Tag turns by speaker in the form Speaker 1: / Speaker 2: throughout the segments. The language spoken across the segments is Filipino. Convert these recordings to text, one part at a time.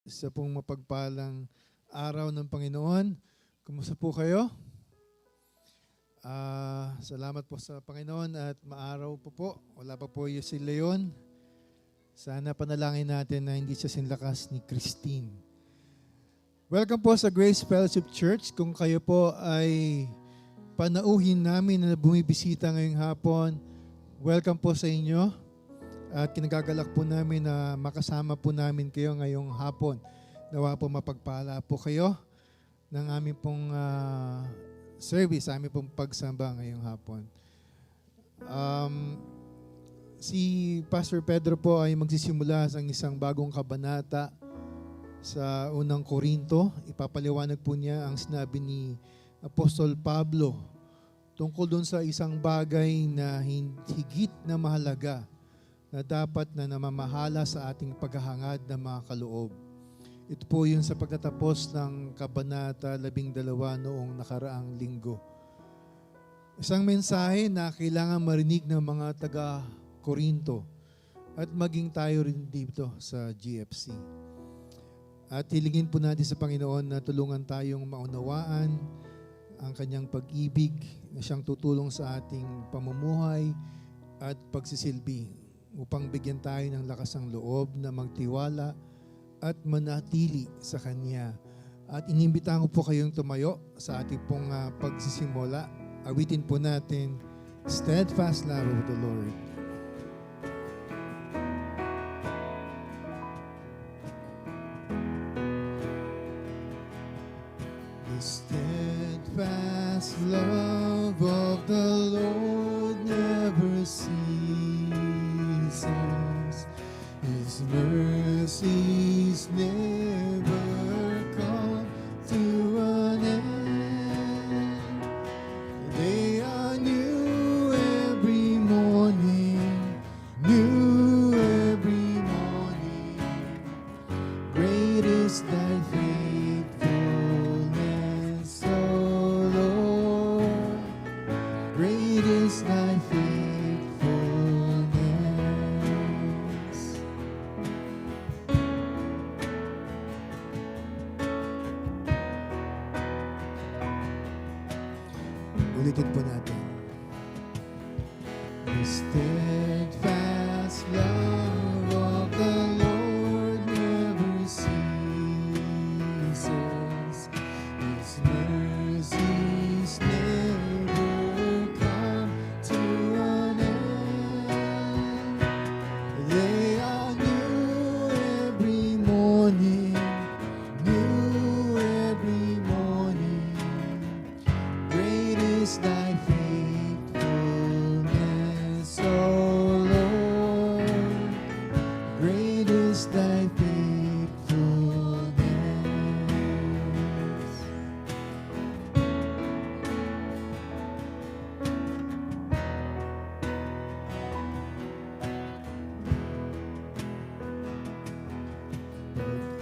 Speaker 1: Isa pong mapagpalang araw ng Panginoon. Kumusta po kayo? Salamat po sa Panginoon at maaraw po. Wala pa po yung si Leon. Sana panalangin natin na hindi siya sinlakas ni Christine. Welcome po sa Grace Fellowship Church. Kung kayo po ay panauhin namin na bumibisita ngayong hapon, welcome po sa inyo. At kinagagalak po namin na makasama po namin kayo ngayong hapon. Nawa po mapagpala po kayo ng aming pong service, aming pong pagsamba ngayong hapon. Si Pastor Pedro po ay magsisimula sa isang bagong kabanata sa unang Korinto. Ipapaliwanag po niya ang sinabi ni Apostol Pablo tungkol doon sa isang bagay na higit na mahalaga na dapat na namamahala sa ating paghahangad ng mga kaloob. Ito po yun sa pagtatapos ng Kabanata 12 noong nakaraang linggo. Isang mensahe na kailangan marinig ng mga taga-Korinto at maging tayo rin dito sa GFC. At hilingin po natin sa Panginoon na tulungan tayong maunawaan ang kanyang pag-ibig na siyang tutulong sa ating pamumuhay at pagsisilbi upang bigyan tayo ng lakas ng loob na magtiwala at manatili sa Kanya. At inimbitahan ko po kayong tumayo sa ating pong pagsisimula. Awitin po natin, Steadfast Love of the Lord. The steadfast love of the Lord never ceases. His mercies never come to an end. They are new every morning, new every morning. Great is thy faithfulness, O Lord. Great is thy faithfulness. Ulitin po natin. The steadfast love of the Lord never ceases. His mercies never come to an end. They are new every morning, new every morning. Great is thy faithfulness, O Lord. Great is thy faithfulness.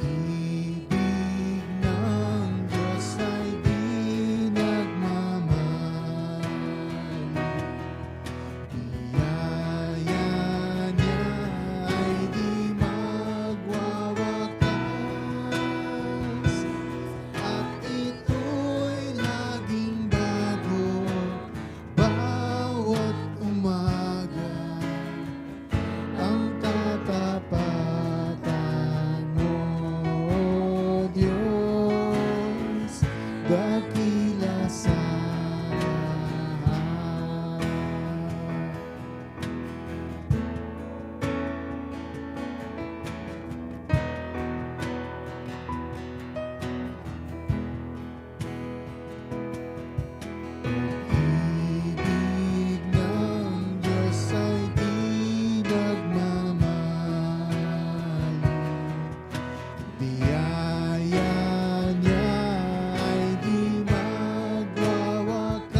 Speaker 1: Pag-ibig ng Diyos ay di nagmamahal. Biyaya niya ay di magwawakas. At ito'y laging bago bawat umaga. Ang katapatan mo, O Diyos, dakila sa lahat. Pag-ibig ng Diyos ay di nagmamahal. Biyaya niya ay di magwawakas.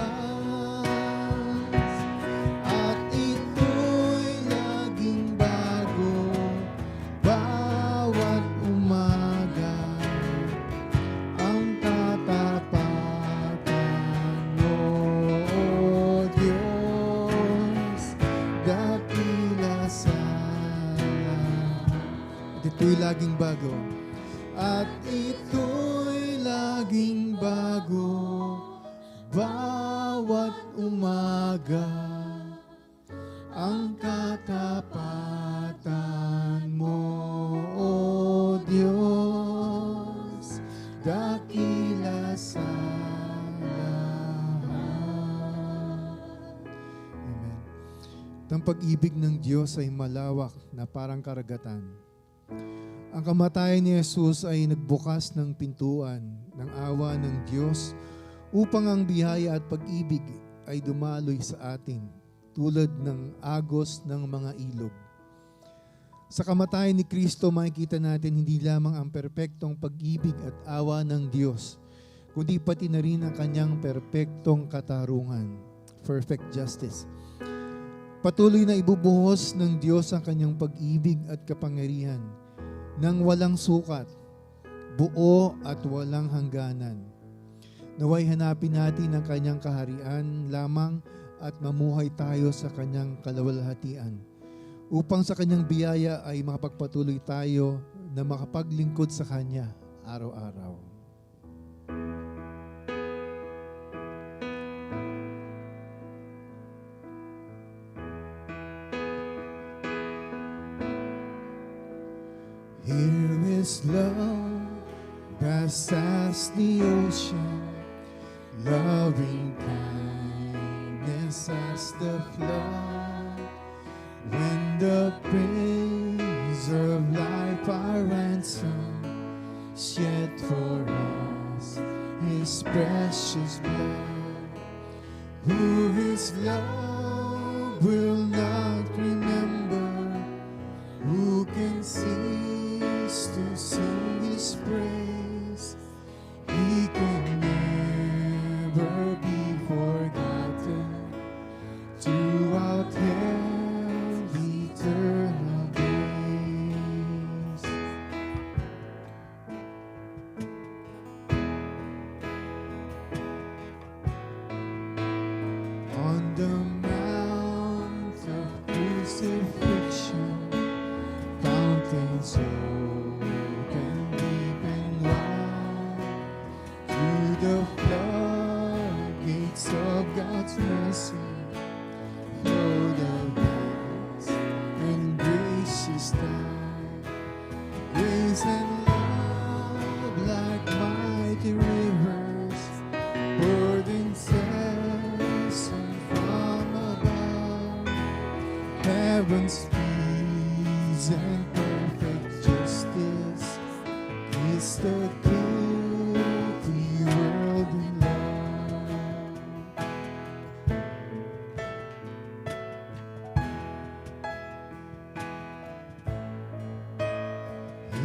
Speaker 1: At ito'y laging bago bawat umaga. Ang katapatan mo, O Diyos, dakila sa lahat. At ito'y laging bago. bawat umaga, ang katapatan mo, O Diyos, dakila sa lahat. Amen. Ang pag-ibig ng Diyos ay malawak na parang karagatan. Ang kamatayan ni Jesus ay nagbukas ng pintuan ng awa ng Diyos upang ang biyaya at pag-ibig ay dumaloy sa atin tulad ng agos ng mga ilog. Sa kamatayan ni Kristo, makikita natin hindi lamang ang perpektong pag-ibig at awa ng Diyos, kundi pati na rin ang kanyang perpektong katarungan, perfect justice. Patuloy na ibubuhos ng Diyos ang kanyang pag-ibig at kapangyarihan nang walang sukat, buo at walang hangganan. Naway hanapin natin ang kanyang kaharian lamang at mamuhay tayo sa kanyang kalawalhatian upang sa kanyang biyaya ay makapagpatuloy tayo na makapaglingkod sa kanya araw-araw. Here is love, vast as the ocean, loving kindness as the flood. When the Prince of life our ransom shed for us his precious blood, who his love will not remember, who can cease to sing his praise. He can never be forgotten throughout hell eternal days. On the mount of crucifixion, fountains open deep and wide, through the floodgates of God's mercy flow the vast and gracious tide. Grace and love like mighty rivers poured incessant from above. Heaven's peace and perfect justice is the guilty world in love.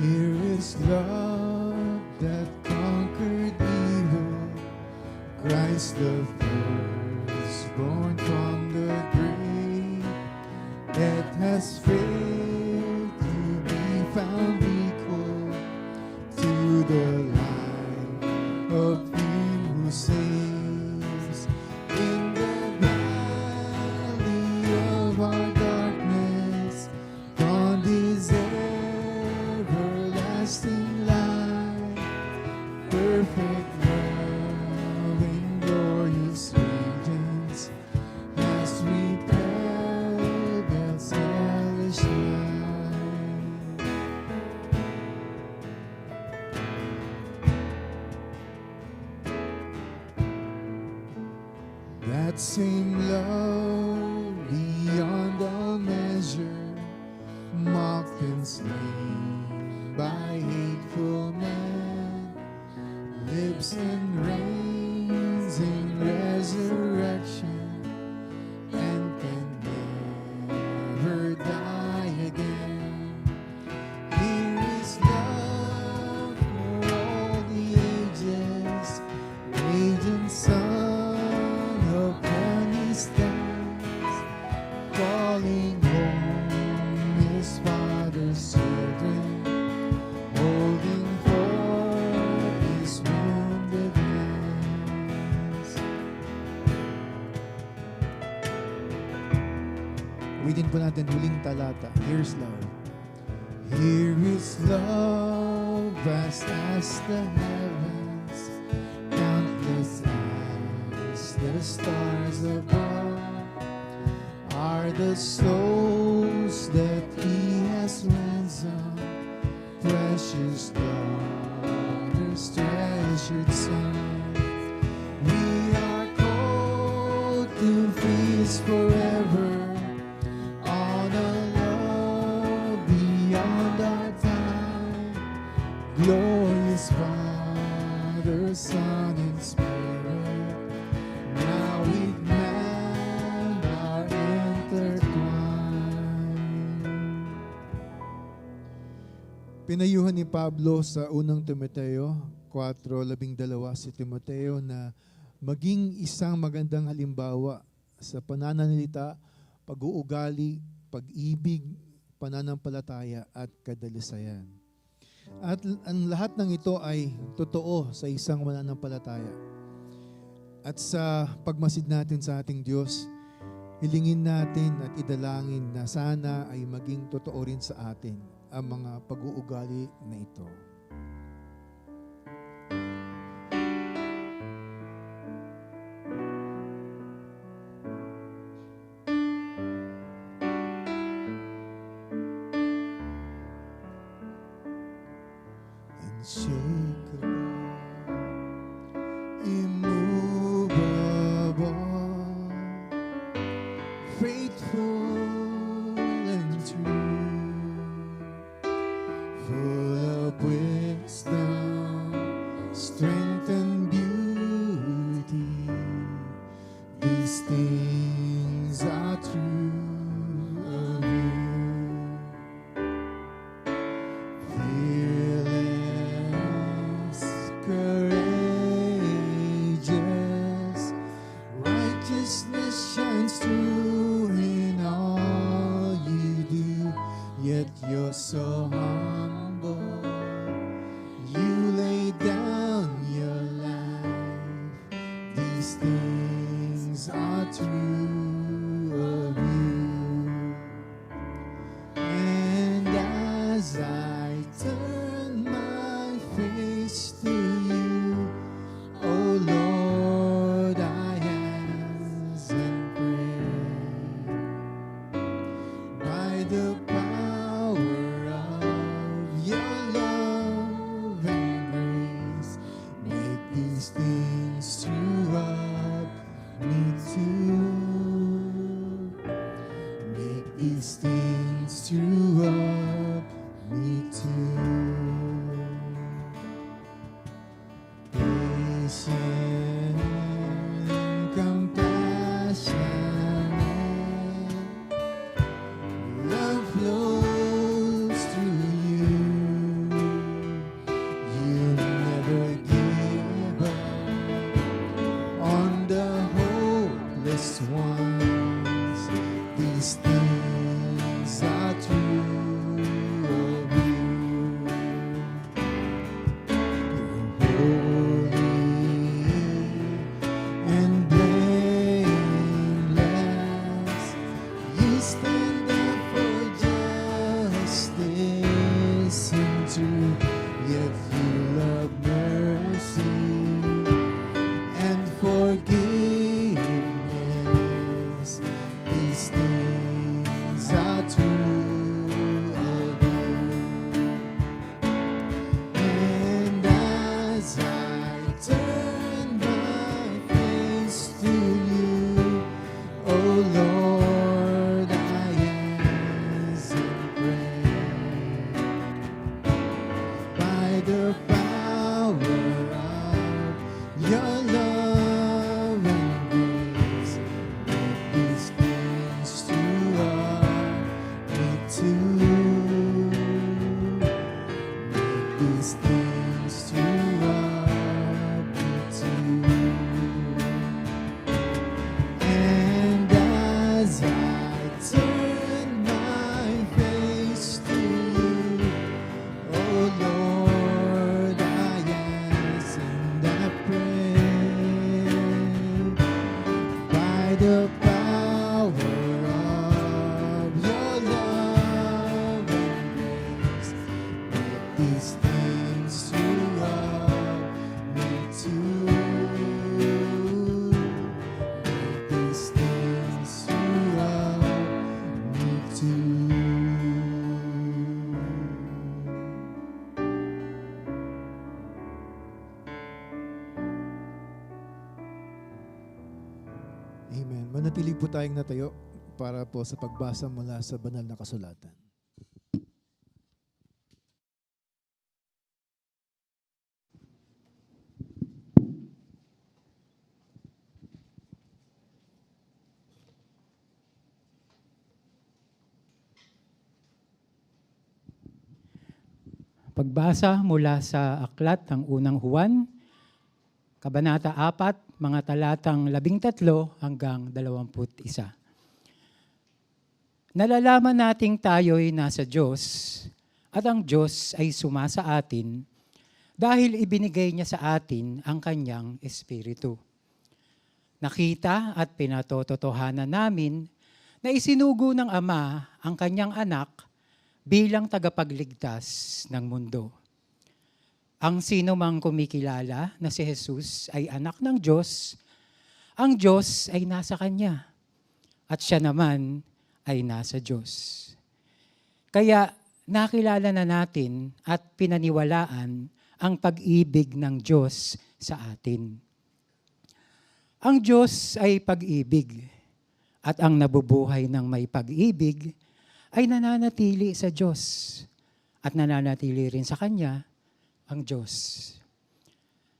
Speaker 1: Here is love that conquered evil, Christ the firstborn from the grave, that has failed to be found equal to the light of him who saves. In the valley of our darkness, dawned his everlasting light, perfect love and glorious radiance has repelled death's hellish night. That same love beyond all measure, mocked and slain by hateful men, lives and reigns in resurrection and can never die again. Here is love for all the ages, radiant sun upon his stands, calling home his father's children, holding forth his wounded hands. Ulitin po natin huling talata. Here's love. Here is love, vast as the heavens, countless the stars above are the souls that He has ransomed, precious daughters, treasured sons. We are called to feast forever on a love beyond our time. Glorious Father, Son, and Spirit, now with man are intertwined. Pinayuhan ni Pablo sa unang Timoteo 4:12 si Timoteo na maging isang magandang halimbawa sa pananalita, pag-uugali, pag-ibig, pananampalataya at kadalisayan. At ang lahat ng ito ay totoo sa isang mananampalataya. At sa pagmasid natin sa ating Diyos, hilingin natin at idalangin na sana ay maging totoo rin sa atin ang mga pag-uugali na ito. Unshakable, immovable, faithful and true, full of wisdom, strength and beauty. These things are true of you. Fearless, courageous, righteousness shines through in all you do. Yet you're so humble, you lay down your life. These things are true of you. And as I turn my face to you, oh Lord, I ask and pray. By the power of your love and grace, make these things true of me too. Make these things true of me too. Patient, compassionate, love flows through you. You never give up on the hopeless ones. These things are true of you. You're holy and blameless. You stand up for justice and truth, yet you love mercy and forgiveness. These things are true of you. And as I turn my face to you, oh Lord, I ask and pray. By the power of your love and grace, make these things true of me too. Make these things true of me too. And as I turn my face to you, oh Lord, I ask and I pray. By the power of your love and grace, make these things true of me too. Amen. Manatili po tayong natayo para po sa pagbasa mula sa banal na kasulatan.
Speaker 2: Pagbasa mula sa aklat ng unang Juan, Kabanata 4, mga talatang 13 hanggang 21. Nalalaman nating tayo'y nasa Diyos at ang Diyos ay sumasa atin dahil ibinigay niya sa atin ang kanyang Espiritu. Nakita at pinatototohanan namin na isinugo ng Ama ang kanyang anak bilang tagapagligtas ng mundo. Ang sino mang kumikilala na si Jesus ay anak ng Diyos, ang Diyos ay nasa kanya at siya naman ay nasa Diyos. Kaya nakilala na natin at pinaniwalaan ang pag-ibig ng Diyos sa atin. Ang Diyos ay pag-ibig at ang nabubuhay ng may pag-ibig ay nananatili sa Diyos at nananatili rin sa Kanya ang Diyos.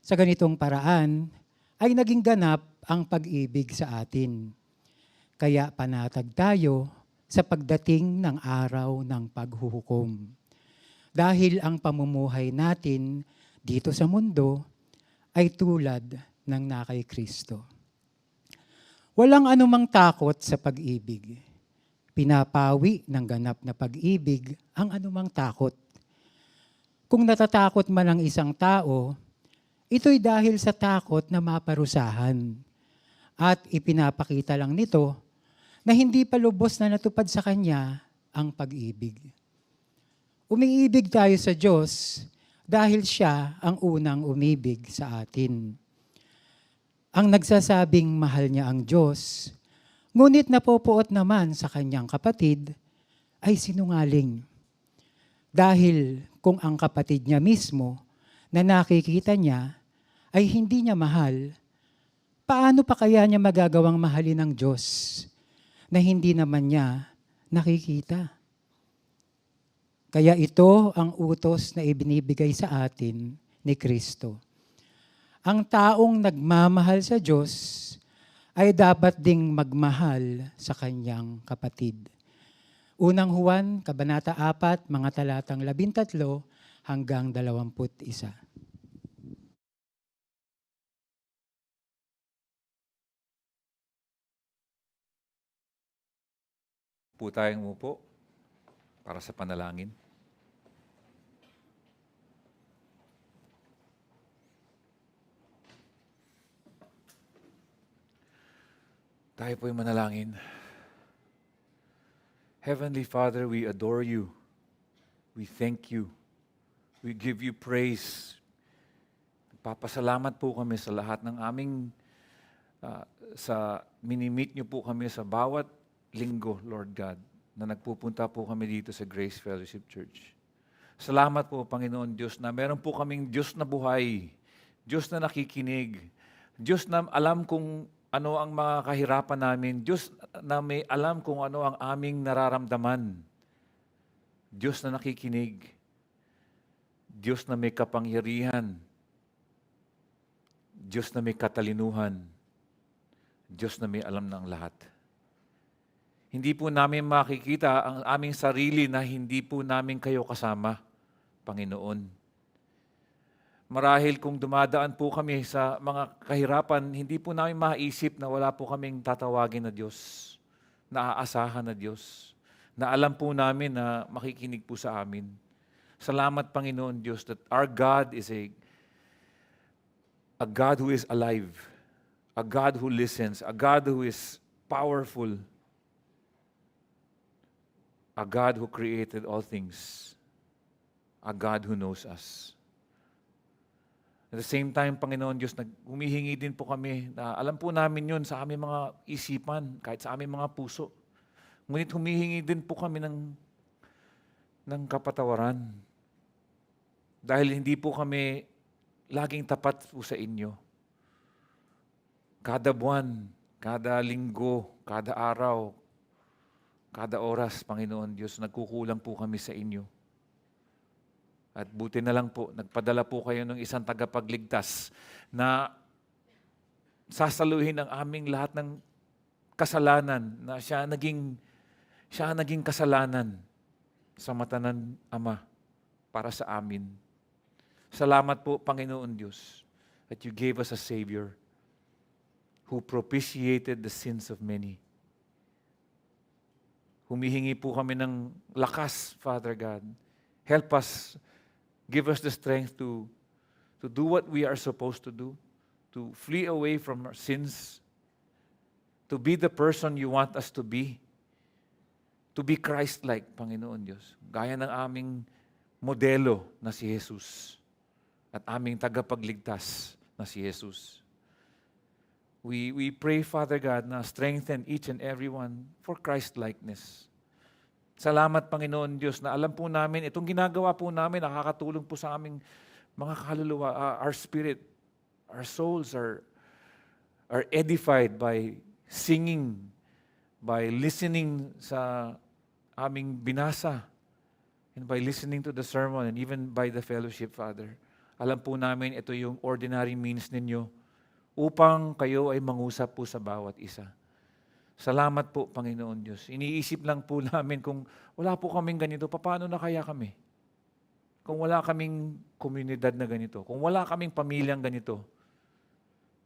Speaker 2: Sa ganitong paraan ay naging ganap ang pag-ibig sa atin. Kaya panatag tayo sa pagdating ng araw ng paghuhukom. Dahil ang pamumuhay natin dito sa mundo ay tulad ng na kay Kristo. Walang anumang takot sa pag-ibig. Pinapawi ng ganap na pag-ibig ang anumang takot. Kung natatakot man ang isang tao, ito'y dahil sa takot na maparusahan. At ipinapakita lang nito na hindi pa lubos na natupad sa kanya ang pag-ibig. Umiibig tayo sa Diyos dahil siya ang unang umibig sa atin. Ang nagsasabing mahal niya ang Diyos, ngunit napopuot naman sa kanyang kapatid, ay sinungaling. Dahil kung ang kapatid niya mismo na nakikita niya ay hindi niya mahal, paano pa kaya niya magagawang mahalin ng Diyos na hindi naman niya nakikita? Kaya ito ang utos na ibinibigay sa atin ni Kristo. Ang taong nagmamahal sa Diyos ay dapat ding magmahal sa kanyang kapatid. Unang Juan, Kabanata 4, mga talatang 13 hanggang 21.
Speaker 3: Po tayong umupo para sa panalangin. Tayo po'y manalangin. Heavenly Father, we adore you. We thank you. We give you praise. Nagpapasalamat po kami sa lahat ng aming, minimit niyo po kami sa bawat linggo, Lord God, na nagpupunta po kami dito sa Grace Fellowship Church. Salamat po, Panginoon Diyos, na meron po kaming Diyos na buhay, Diyos na nakikinig, Diyos na alam kung ano ang mga kahirapan namin, Diyos na may alam kung ano ang aming nararamdaman, Diyos na nakikinig, Diyos na may kapangyarihan, Diyos na may katalinuhan, Diyos na may alam ng lahat. Hindi po namin makikita ang aming sarili na hindi po namin kayo kasama, Panginoon. Marahil kung dumadaan po kami sa mga kahirapan, hindi po namin maisip na wala po kaming tatawagin na Diyos, na aasahan na Diyos, na alam po namin na makikinig po sa amin. Salamat, Panginoon Diyos, that our God is a God who is alive, a God who listens, a God who is powerful, a God who created all things, a God who knows us. At the same time, Panginoon Diyos, humihingi din po kami na alam po namin yun sa aming mga isipan, kahit sa aming mga puso. Ngunit humihingi din po kami ng kapatawaran. Dahil hindi po kami laging tapat po sa inyo. Kada buwan, Kada linggo, kada araw, kada oras, Panginoon Diyos, nagkukulang po kami sa inyo. At buti na lang po, nagpadala po kayo ng isang tagapagligtas na sasaluhin ang aming lahat ng kasalanan, na siya naging kasalanan sa mata ng Ama para sa amin. Salamat po, Panginoon Diyos, that you gave us a Savior who propitiated the sins of many. Humihingi po kami ng lakas, Father God. Help us, give us the strength to do what we are supposed to do, to flee away from our sins, to be the person you want us to be Christ-like, Panginoon Diyos. Gaya ng aming modelo na si Jesus at aming tagapagligtas na si Jesus. We pray, Father God, na strengthen each and every one for Christ-likeness. Salamat, Panginoon Diyos, na alam po namin, itong ginagawa po namin, nakakatulong po sa aming mga kaluluwa. Our spirit, our souls are edified by singing, by listening sa aming binasa, and by listening to the sermon, and even by the fellowship, Father. Alam po namin, ito yung ordinary means ninyo upang kayo ay mangusap po sa bawat isa. Salamat po, Panginoon Diyos. Iniisip lang po namin kung wala po kaming ganito, paano na kaya kami? Kung wala kaming komunidad na ganito, kung wala kaming pamilyang ganito,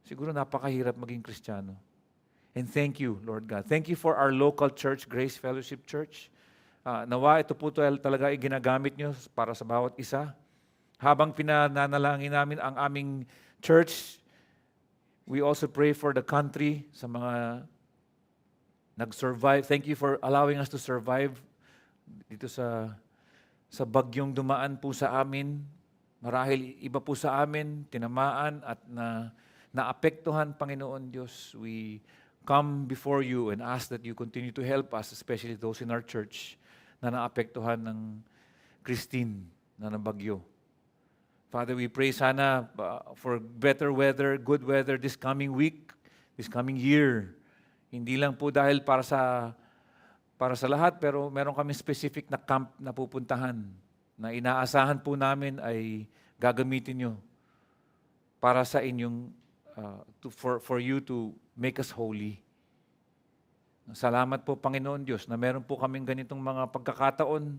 Speaker 3: siguro napakahirap maging Kristiyano. And thank you, Lord God. Thank you for our local church, Grace Fellowship Church. Nawa, ito po talaga ay ginagamit nyo para sa bawat isa. Habang pinananalangin namin ang aming church, we also pray for the country, sa mga nag-survive. Thank you for allowing us to survive dito sa bagyong dumaan po sa amin. Marahil iba po sa amin, tinamaan at naapektuhan, Panginoon Diyos. We come before you and ask that you continue to help us, especially those in our church na naapektuhan ng Christine na nabagyo. Father, we pray sana for better weather, good weather this coming week, this coming year. Hindi lang po dahil para sa lahat, pero meron kami specific na camp na pupuntahan na inaasahan po namin ay gagamitin nyo para sa inyong, for you to make us holy. Salamat po, Panginoon Diyos, na meron po kaming ganitong mga pagkakataon.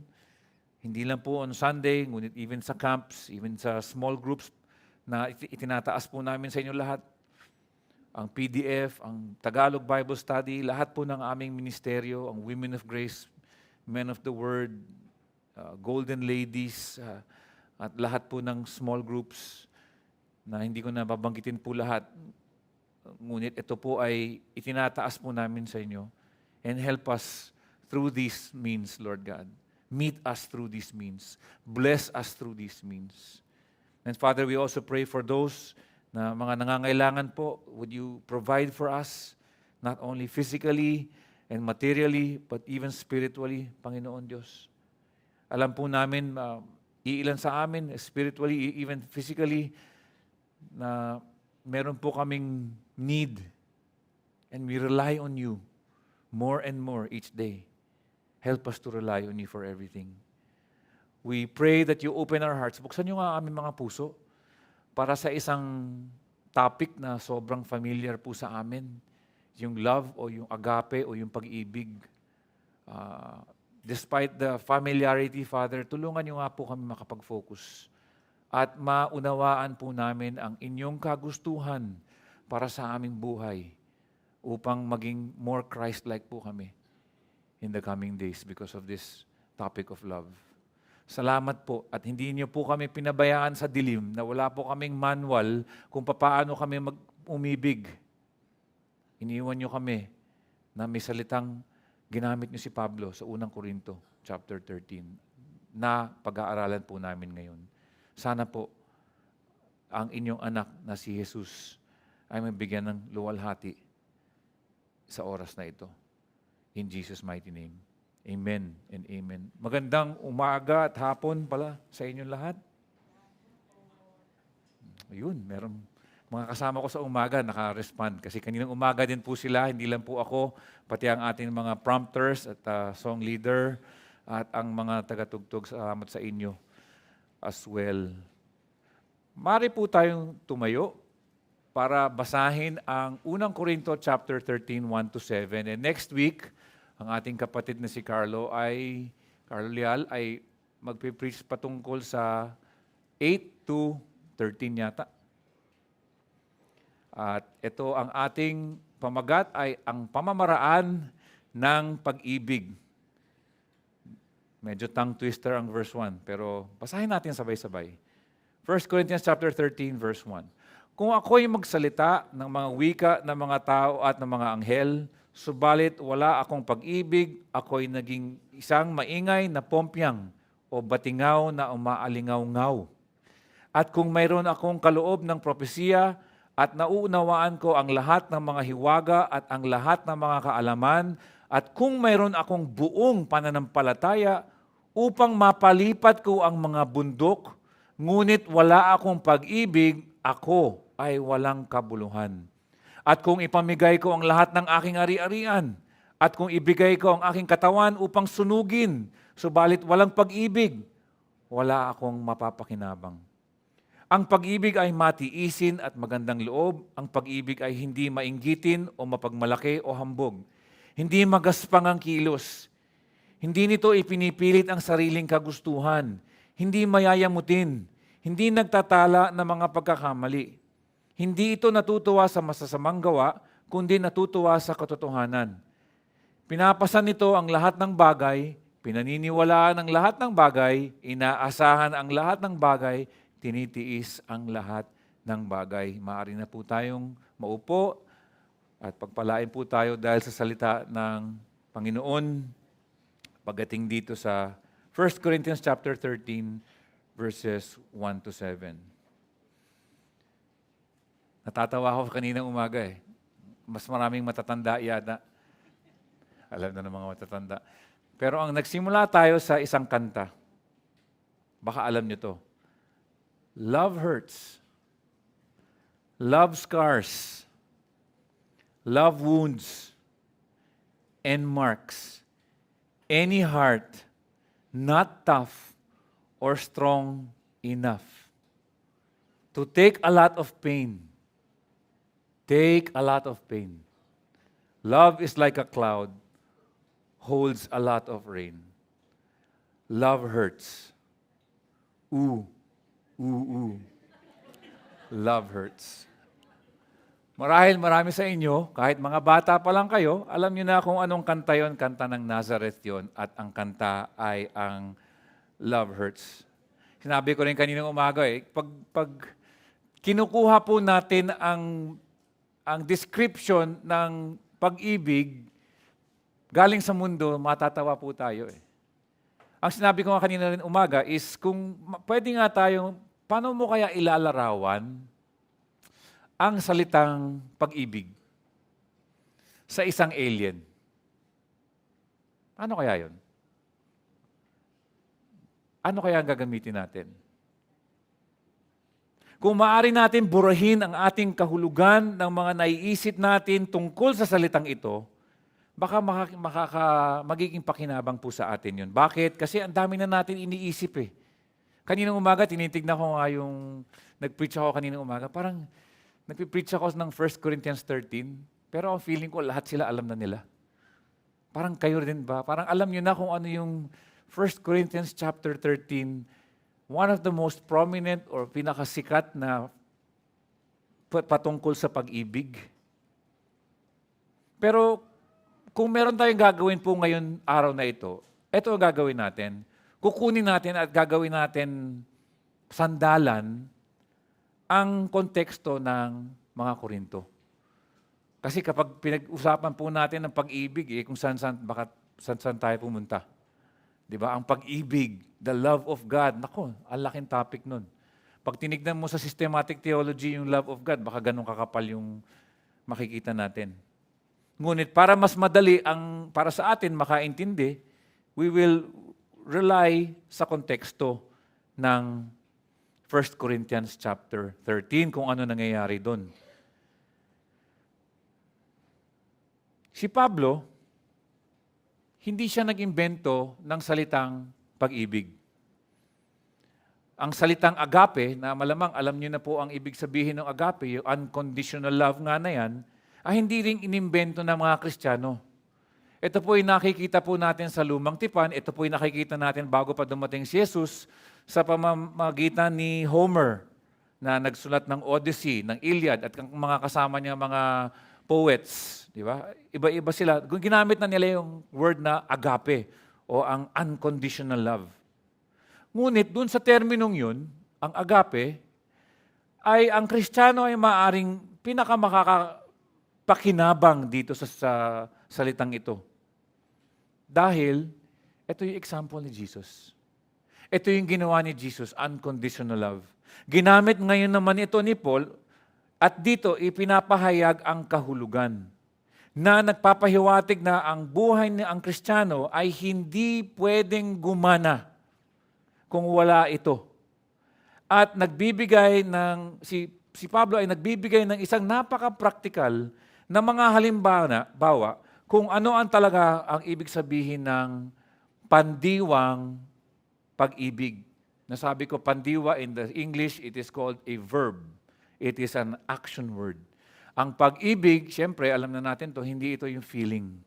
Speaker 3: Hindi lang po on Sunday, ngunit even sa camps, even sa small groups na itinataas po namin sa inyo lahat. Ang PDF, ang Tagalog Bible Study, lahat po ng aming ministeryo, ang Women of Grace, Men of the Word, Golden Ladies, at lahat po ng small groups na hindi ko na babanggitin po lahat. Ngunit ito po ay itinataas po namin sa inyo. And help us through these means, Lord God. Meet us through these means. Bless us through these means. And Father, we also pray for those na mga nangangailangan po. Would you provide for us, not only physically and materially, but even spiritually, Panginoon Diyos. Alam po namin, iilan sa amin, spiritually, even physically, na meron po kaming need. And we rely on you more and more each day. Help us to rely on you for everything. We pray that you open our hearts. Buksan nyo nga aming mga puso para sa isang topic na sobrang familiar po sa amin. Yung love o yung agape o yung pag-ibig. Despite the familiarity, Father, tulungan nyo nga po kami makapag-focus at maunawaan po namin ang inyong kagustuhan para sa aming buhay upang maging more Christ-like po kami in the coming days because of this topic of love. Salamat po at hindi niyo po kami pinabayaan sa dilim na wala po kaming manual kung paano kami umibig. Iniwan niyo kami na may salitang ginamit niyo si Pablo sa unang Korinto, chapter 13, na pag-aaralan po namin ngayon. Sana po ang inyong anak na si Jesus ay mabigyan ng luwalhati sa oras na ito. In Jesus' mighty name. Amen and amen. Magandang umaga at hapon pala sa inyong lahat. Ayun, Mga kasama ko sa umaga naka-respond kasi kaninang umaga din po sila, hindi lang po ako, pati ang ating mga prompters at song leader at ang mga tagatugtog, salamat sa inyo as well. Mari po tayong tumayo para basahin ang unang Korinto chapter 13, 1-7. And next week, ang ating kapatid na si Carlo Leal ay magpipreach patungkol sa 8-13 yata. At ito ang ating pamagat ay ang pamamaraan ng pag-ibig. Medyo tongue twister ang verse 1, pero basahin natin sabay-sabay. 1 Corinthians chapter 13, verse 1. Kung ako'y magsalita ng mga wika ng mga tao at ng mga anghel, subalit wala akong pag-ibig, ako'y naging isang maingay na pompyang o batingaw na umaalingaw-ngaw. At kung mayroon akong kaloob ng propesiya at nauunawaan ko ang lahat ng mga hiwaga at ang lahat ng mga kaalaman, at kung mayroon akong buong pananampalataya upang mapalipat ko ang mga bundok, ngunit wala akong pag-ibig, ako ay walang kabuluhan. At kung ipamigay ko ang lahat ng aking ari-arian, at kung ibigay ko ang aking katawan upang sunugin, subalit walang pag-ibig, wala akong mapapakinabang. Ang pag-ibig ay matiisin at magandang loob. Ang pag-ibig ay hindi mainggitin o mapagmalaki o hambog. Hindi magaspang ang kilos. Hindi nito ipinipilit ang sariling kagustuhan. Hindi mayayamutin. Hindi nagtatala ng mga pagkakamali. Hindi ito natutuwa sa masasamang gawa, kundi natutuwa sa katotohanan. Pinapasan nito ang lahat ng bagay, pinaniniwalaan ang lahat ng bagay, inaasahan ang lahat ng bagay, tinitiis ang lahat ng bagay. Maaari na po tayong maupo at pagpalain po tayo dahil sa salita ng Panginoon pagdating dito sa 1 Corinthians chapter 13 verses 1-7. Natatawa ako kaninang umaga eh. Mas maraming matatanda yata. Alam na ng mga matatanda. Pero ang nagsimula tayo sa isang kanta. Baka alam niyo to. Love hurts. Love scars. Love wounds. And marks. Any heart not tough or strong enough to take a lot of pain. Take a lot of pain. Love is like a cloud, holds a lot of rain. Love hurts. Ooh. Ooh. Love hurts. Marahil marami sa inyo, kahit mga bata pa lang kayo, alam niyo na kung anong kanta yon, kanta ng Nazareth yon, at ang kanta ay ang Love Hurts. Sinabi ko rin kaninang umaga pag kinukuha po natin ang description ng pag-ibig galing sa mundo, matatawa po tayo eh. Ang sinabi ko nga kanina rin umaga is kung pwede nga tayong, paano mo kaya ilalarawan ang salitang pag-ibig sa isang alien? Paano kaya yun? Ano kaya ang gagamitin natin? Kung maaari natin burahin ang ating kahulugan ng mga naiisip natin tungkol sa salitang ito, baka magiging pakinabang po sa atin yun. Bakit? Kasi ang dami na natin iniisip eh. Kaninang umaga, tinitignan ko nga yung, nag-preach ako kaninang umaga, parang nag-preach ako ng 1 Corinthians 13, pero ang feeling ko lahat sila alam na nila. Parang kayo rin ba? Parang alam nyo na kung ano yung 1 Corinthians chapter 13, one of the most prominent or pinakasikat na patungkol sa pag-ibig. Pero kung meron tayong gagawin po ngayon araw na ito ang gagawin natin. Kukunin natin at gagawin natin sandalan ang konteksto ng mga Korinto. Kasi kapag pinag-usapan po natin ng pag-ibig, kung saan tayo pumunta. Di ba? Ang pag-ibig, the love of God, nako, ang laking topic nun. Pag tinignan mo sa systematic theology yung love of God, baka ganun kakapal yung makikita natin. Ngunit para mas madali para sa atin makaintindi, we will rely sa konteksto ng 1 Corinthians chapter 13, kung ano nangyayari doon. Si Pablo, hindi siya nag-imbento ng salitang pag-ibig. Ang salitang agape, na malamang alam niyo na po ang ibig sabihin ng agape, yung unconditional love nga na yan, ay hindi rin inimbento ng mga Kristiyano. Ito po ay nakikita po natin sa Lumang Tipan, ito po ay nakikita natin bago pa dumating si Jesus sa pamamagitan ni Homer na nagsulat ng Odyssey, ng Iliad at ang mga kasama niya mga poets. Di ba? Iba-iba sila. Ginamit na nila yung word na agape o ang unconditional love. Ngunit dun sa terminong yun, ang agape, ay ang Kristiyano ay maaring pinakamakakapakinabang dito sa salitang ito. Dahil, ito yung example ni Jesus. Ito yung ginawa ni Jesus, unconditional love. Ginamit ngayon naman ito ni Paul, at dito ipinapahayag ang kahulugan na nagpapahiwatig na ang buhay ng ang Kristiyano ay hindi pwedeng gumana kung wala ito. At si Pablo ay nagbibigay ng isang napaka-practical na mga halimbawa kung ano ang talaga ang ibig sabihin ng pandiwang pag-ibig. Nasabi ko, pandiwa in the English, it is called a verb. It is an action word. Ang pag-ibig, siyempre, alam na natin to, hindi ito yung feeling.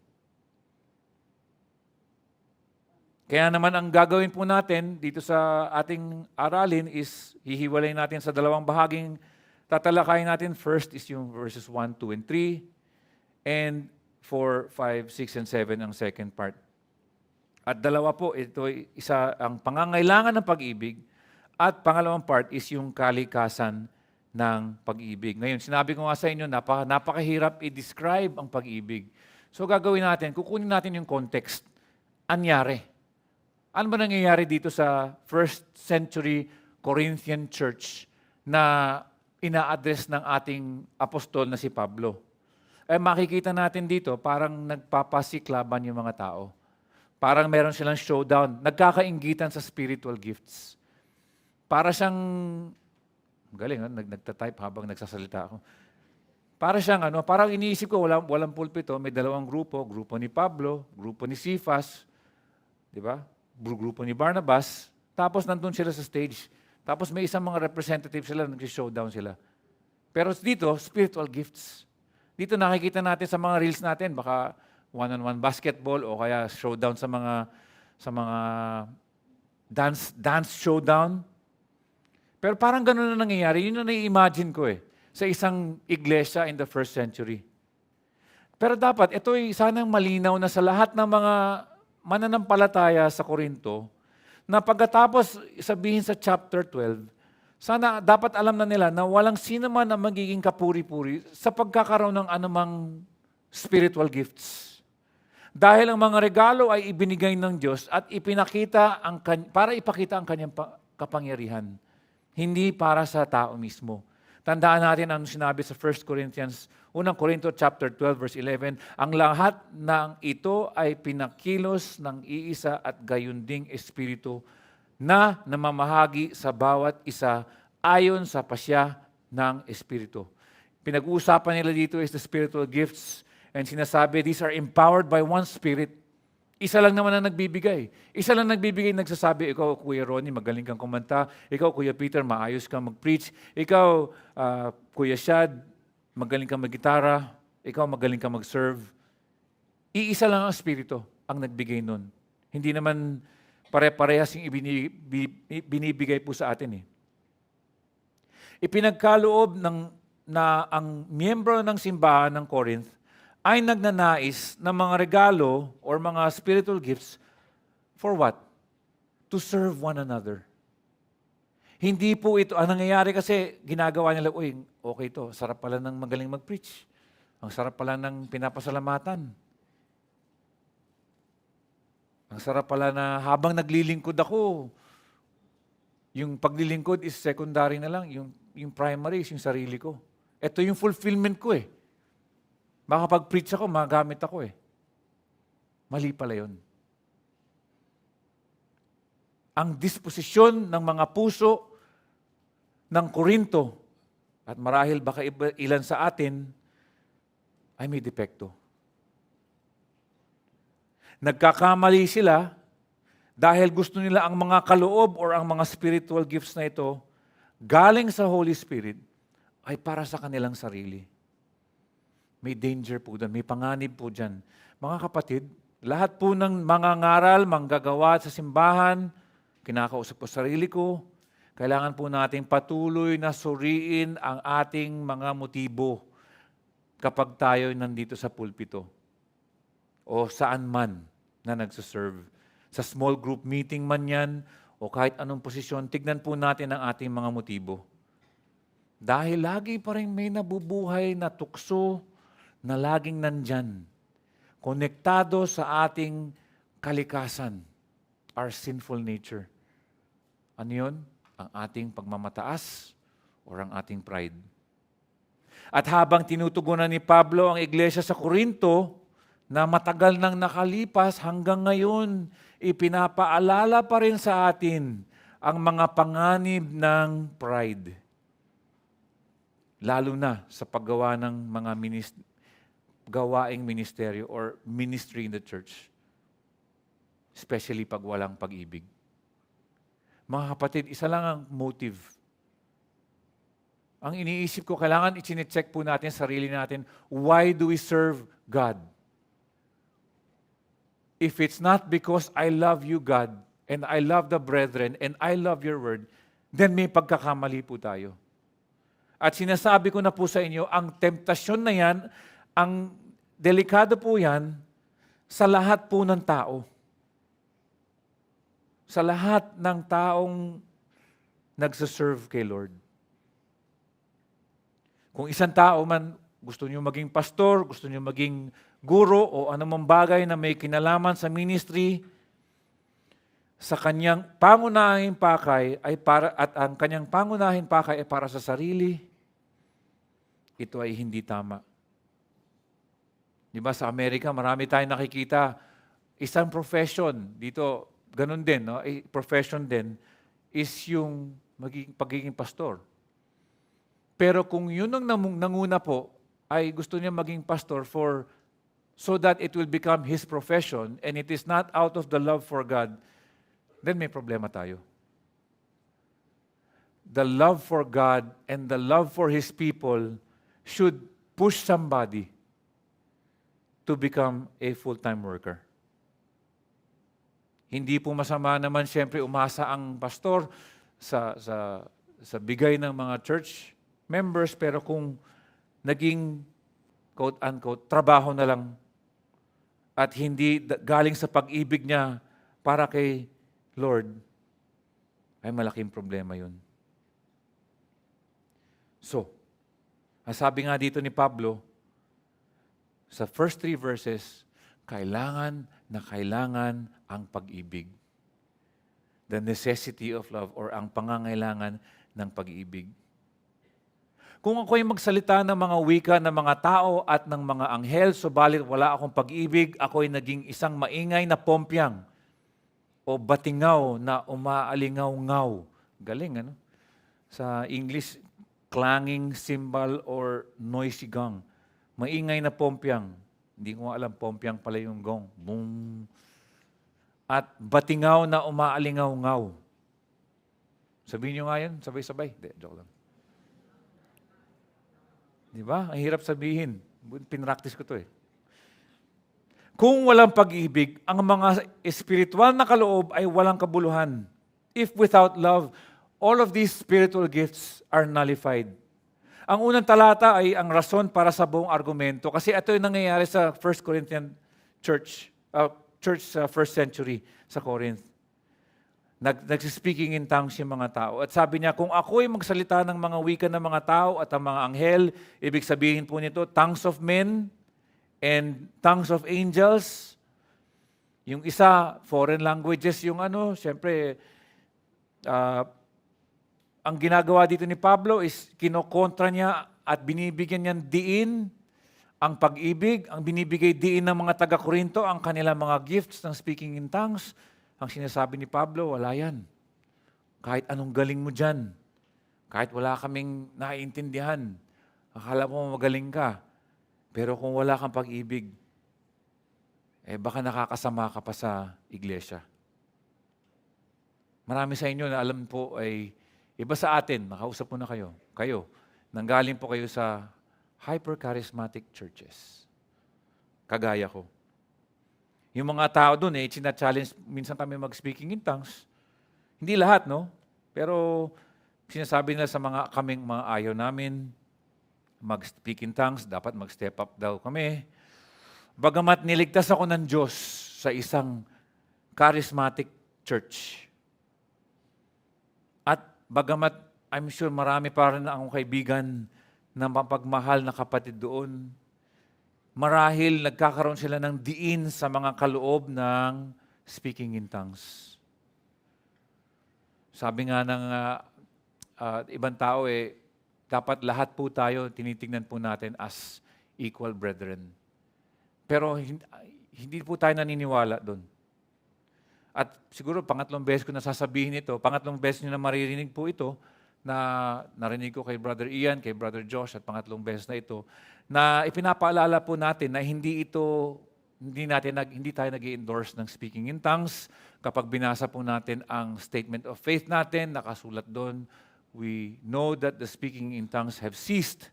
Speaker 3: Kaya naman ang gagawin po natin dito sa ating aralin is hihiwalay natin sa dalawang bahaging tatalakayin natin. First is yung verses 1, 2, and 3. And 4, 5, 6, and 7 ang second part. At dalawa po, ito isa ang pangangailangan ng pag-ibig at pangalawang part is yung kalikasan ng pag-ibig. Ngayon, sinabi ko nga sa inyo, napakahirap i-describe ang pag-ibig. So gagawin natin, kukunin natin yung context. Anyari. Ano ba nangyayari dito sa first century Corinthian church na ina-address ng ating apostol na si Pablo? Makikita natin dito, parang nagpapasiklaban yung mga tao. Parang meron silang showdown. Nagkakainggitan sa spiritual gifts. Para siyang, galing, nagtatype habang nagsasalita ako. Para siyang, parang iniisip ko, walang pulpito, may dalawang grupo ni Pablo, grupo ni Cephas, di ba? Grupo ni Barnabas, tapos nandun sila sa stage. Tapos may isang mga representative sila, nag-showdown sila. Pero dito, spiritual gifts. Dito nakikita natin sa mga reels natin, baka one-on-one basketball o kaya showdown sa mga dance showdown. Pero parang gano'n na nangyayari. Yun na nai-imagine ko sa isang iglesia in the first century. Pero dapat, ito ay sanang malinaw na sa lahat ng mga mananampalataya sa Korinto, na pagkatapos sabihin sa chapter 12, sana dapat alam na nila na walang sino man ang magiging kapuri-puri sa pagkakaroon ng anumang spiritual gifts. Dahil ang mga regalo ay ibinigay ng Diyos at para ipakita ang kanyang kapangyarihan. Hindi para sa tao mismo. Tandaan natin ang sinabi sa 1 Corinthians, 1 Corinto chapter 12 verse 11, ang lahat ng ito ay pinakilos ng iisa at gayon ding Espiritu na namamahagi sa bawat isa ayon sa pasya ng Espiritu. Pinag-uusapan nila dito is the spiritual gifts and sinasabi these are empowered by one Spirit. Isa lang naman ang nagbibigay. Isa lang nagbibigay, nagsasabi, ikaw, Kuya Ronnie, magaling kang kumanta. Ikaw, Kuya Peter, maayos kang mag-preach. Ikaw, Kuya Shad, magaling kang mag-gitara. Ikaw, magaling kang mag-serve. Iisa lang ang Espiritu ang nagbigay nun. Hindi naman pare-parehas yung binibigay po sa atin. Ipinagkaloob na ang miyembro ng simbahan ng Corinth ay nagnanais ng mga regalo or mga spiritual gifts for what? To serve one another. Hindi po ito, ang nangyayari kasi, ginagawa nila, uy, okay to, sarap pala ng magaling mag-preach. Ang sarap pala ng pinapasalamatan. Ang sarap pala na habang naglilingkod ako, yung paglilingkod is secondary na lang, yung primary is yung sarili ko. Ito yung fulfillment ko Makapag-preach ako, magamit ako Mali pala yun. Ang disposisyon ng mga puso ng Korinto, at marahil baka ilan sa atin, ay may depekto. Nagkakamali sila dahil gusto nila ang mga kaloob or ang mga spiritual gifts na ito galing sa Holy Spirit ay para sa kanilang sarili. May danger po doon, may panganib po dyan. Mga kapatid, lahat po ng mga ngaral, manggagawa sa simbahan, kinakausap ko sarili ko, kailangan po nating patuloy na suriin ang ating mga motibo kapag tayo nandito sa pulpito o saan man na nagsaserve. Sa small group meeting man yan o kahit anong posisyon, tignan po natin ang ating mga motibo. Dahil lagi pa rin may nabubuhay na tukso na laging nandyan, konektado sa ating kalikasan, our sinful nature. Ano yun? Ang ating pagmamataas o ang ating pride. At habang tinutugunan ni Pablo ang iglesia sa Korinto, na matagal nang nakalipas hanggang ngayon, ipinapaalala pa rin sa atin ang mga panganib ng pride. Lalo na sa paggawa ng mga gawaing ministeryo or ministry in the church. Especially pag walang pag-ibig. Mga kapatid, isa lang ang motive. Ang iniisip ko, kailangan i-check po natin sarili natin, why do we serve God? If it's not because I love you, God, and I love the brethren, and I love your word, then may pagkakamali po tayo. At sinasabi ko na po sa inyo, ang temptasyon na yan, ang delikado po yan sa lahat po ng tao. Sa lahat ng taong nagsaserve kay Lord. Kung isang tao man, gusto niyo maging pastor, gusto niyo maging guro, o anumang bagay na may kinalaman sa ministry, sa kanyang pangunahing pakay ay para, at ang kanyang pangunahing pakay ay para sa sarili, ito ay hindi tama. Di ba sa Amerika, marami tayong nakikita, isang profession, dito, ganun din, no? Profession din, is yung pagiging pastor. Pero kung yun ang nanguna po, ay gusto niya maging pastor so that it will become his profession and it is not out of the love for God, then may problema tayo. The love for God and the love for His people should push somebody to become a full-time worker. Hindi po masama naman siyempre umasa ang pastor sa bigay ng mga church members, pero kung naging quote-unquote trabaho na lang at hindi galing sa pag-ibig niya para kay Lord, ay malaking problema yun. So, ang sabi nga dito ni Pablo, sa first 3 verses, kailangan ang pag-ibig. The necessity of love or ang pangangailangan ng pag-ibig. Kung ako'y magsalita ng mga wika ng mga tao at ng mga anghel, subalit wala akong pag-ibig, ako'y naging isang maingay na pompyang o batingaw na umaalingaw-ngaw. Galing, ano? Sa English, clanging cymbal or noisy gong. Maingay na pompyang. Hindi ko alam, pompyang pala yung gong. Boom. At batingaw na umaalingaw-ngaw. Sabihin nyo nga yun, sabay-sabay. Hindi, joke lang. Di ba? Ang hirap sabihin. Pinractice ko to eh. Kung walang pag-ibig, ang mga espiritual na kaloob ay walang kabuluhan. If without love, all of these spiritual gifts are nullified. Ang unang talata ay ang rason para sa buong argumento. Kasi ito yung nangyayari sa 1 Corinthian church sa first century sa Corinth. Nagsispeaking in tongues yung mga tao. At sabi niya, kung ako'y magsalita ng mga wika ng mga tao at ang mga anghel, ibig sabihin po nito, tongues of men and tongues of angels. Yung isa, foreign languages, yung siyempre, ang ginagawa dito ni Pablo is kinokontra niya at binibigyan niya diin ang pag-ibig, ang binibigay diin ng mga taga-Korinto, ang kanilang mga gifts ng speaking in tongues. Ang sinasabi ni Pablo, wala yan. Kahit anong galing mo dyan, Kahit wala kaming naiintindihan, akala mo magaling ka, pero kung wala kang pag-ibig, baka nakakasama ka pa sa iglesia. Marami sa inyo na alam po ay iba sa atin, nakausap po na kayo. Kayo, nanggaling po kayo sa hyper-charismatic churches. Kagaya ko. Yung mga tao doon, china-challenge minsan kami mag-speaking in tongues. Hindi lahat, no? Pero sinasabi nila sa kaming mga ayaw namin, mag-speak in tongues, dapat mag-step up daw kami. Bagamat niligtas ako ng Diyos sa isang charismatic church. At bagamat I'm sure marami pa rin akong kaibigan na mapagmahal na kapatid doon, marahil nagkakaroon sila ng diin sa mga kaloob ng speaking in tongues. Sabi nga ng ibang tao, dapat lahat po tayo tinitingnan po natin as equal brethren. Pero hindi po tayo naniniwala doon. At siguro pangatlong beses ko nasasabihin ito, pangatlong beses nyo na maririnig po ito, na narinig ko kay Brother Ian, kay Brother Josh, at pangatlong beses na ito, na ipinapaalala po natin na hindi tayo nag-i-endorse ng speaking in tongues. Kapag binasa po natin ang statement of faith natin, nakasulat doon, we know that the speaking in tongues have ceased.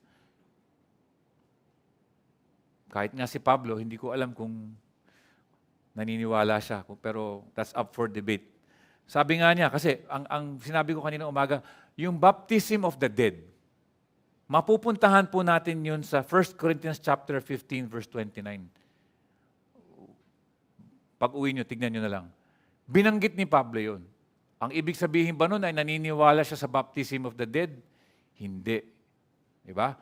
Speaker 3: Kahit nga si Pablo, hindi ko alam kung naniniwala siya, pero that's up for debate. Sabi nga niya, kasi ang sinabi ko kanina umaga, yung baptism of the dead, mapupuntahan po natin yun sa 1 Corinthians chapter 15, verse 29. Pag uwi nyo, tignan nyo na lang. Binanggit ni Pablo yun. Ang ibig sabihin ba nun ay naniniwala siya sa baptism of the dead? Hindi. Diba?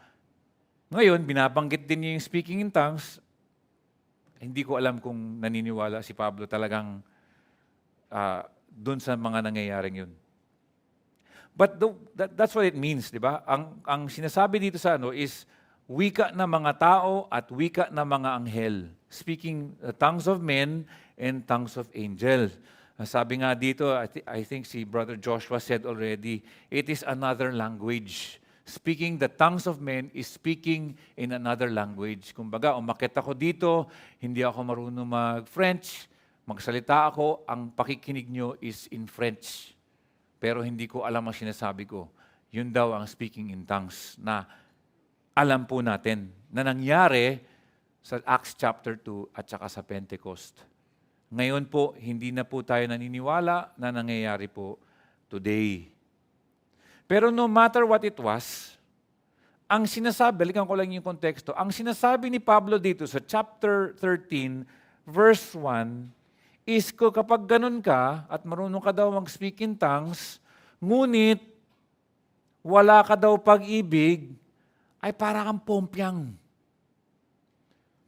Speaker 3: Ngayon, binabanggit din niya yung speaking in tongues. Hindi ko alam kung naniniwala si Pablo talagang doon sa mga nangyayaring yun. But that's what it means, di ba? Ang sinasabi dito sa is wika na mga tao at wika na mga anghel. Speaking tongues of men and tongues of angels. Sabi nga dito, I think si Brother Joshua said already, it is another language. Speaking the tongues of men is speaking in another language. Kumbaga, umakyat ako dito, hindi ako marunong mag-French, magsalita ako, ang pakikinig nyo is in French. Pero hindi ko alam ang sinasabi ko. Yun daw ang speaking in tongues na alam po natin na nangyari sa Acts chapter 2 at saka sa Pentecost. Ngayon po, hindi na po tayo naniniwala na nangyayari po today. Pero no matter what it was, ang sinasabi, balikan ko lang yung konteksto, ang sinasabi ni Pablo dito sa chapter 13, verse 1, is ko kapag ganun ka at marunong ka daw mag-speak in tongues, ngunit wala ka daw pag-ibig, ay para kang pompyang.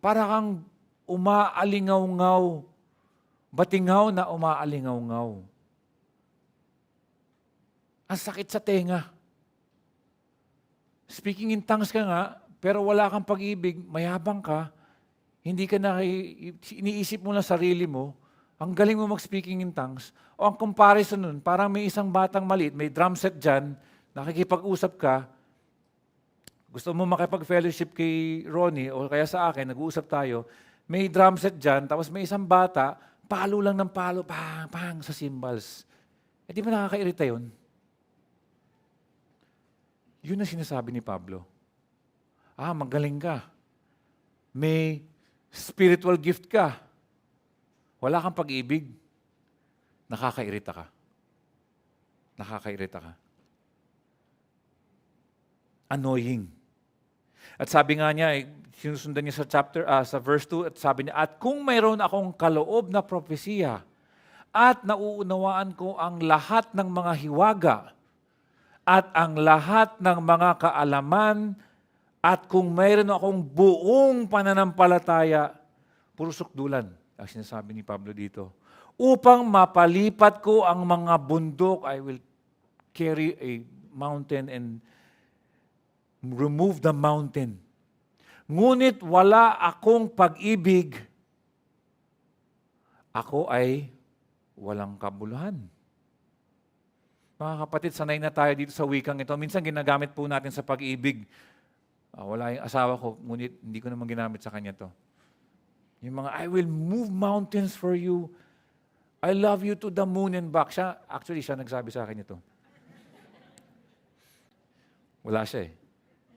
Speaker 3: Para kang umaalingaw-ngaw, batingaw na umaalingaw-ngaw. Ang sakit sa tenga. Speaking in tongues ka nga, pero wala kang pag-ibig, mayabang ka, hindi ka iniisip mo na sarili mo, ang galing mo mag-speaking in tongues. O ang comparison nun, parang may isang batang maliit, may drum set dyan, nakikipag-usap ka, gusto mo makipag-fellowship kay Ronnie o kaya sa akin, nag-uusap tayo, may drum set dyan, tapos may isang bata, palo lang ng palo, pang, pang, sa cymbals. Di ba nakakairita yun? Yun ang sinasabi ni Pablo. Magaling ka. May spiritual gift ka. Wala kang pag-ibig. Nakakairita ka. Nakakairita ka. Annoying. At sabi nga niya, sinusundan niya sa verse 2, at sabi niya, at kung mayroon akong kaloob na propesiya, at nauunawaan ko ang lahat ng mga hiwaga, at ang lahat ng mga kaalaman, at kung mayroon akong buong pananampalataya, puro sukdulan, ang sinasabi ni Pablo dito, upang mapalipat ko ang mga bundok, I will carry a mountain and remove the mountain. Ngunit wala akong pag-ibig, ako ay walang kabuluhan. Mga kapatid, sanay na tayo dito sa wikang ito. Minsan ginagamit po natin sa pag-ibig. Wala yung asawa ko, ngunit hindi ko naman ginamit sa kanya to. Yung mga, I will move mountains for you. I love you to the moon and back. Siya nagsabi sa akin ito. Wala siya eh.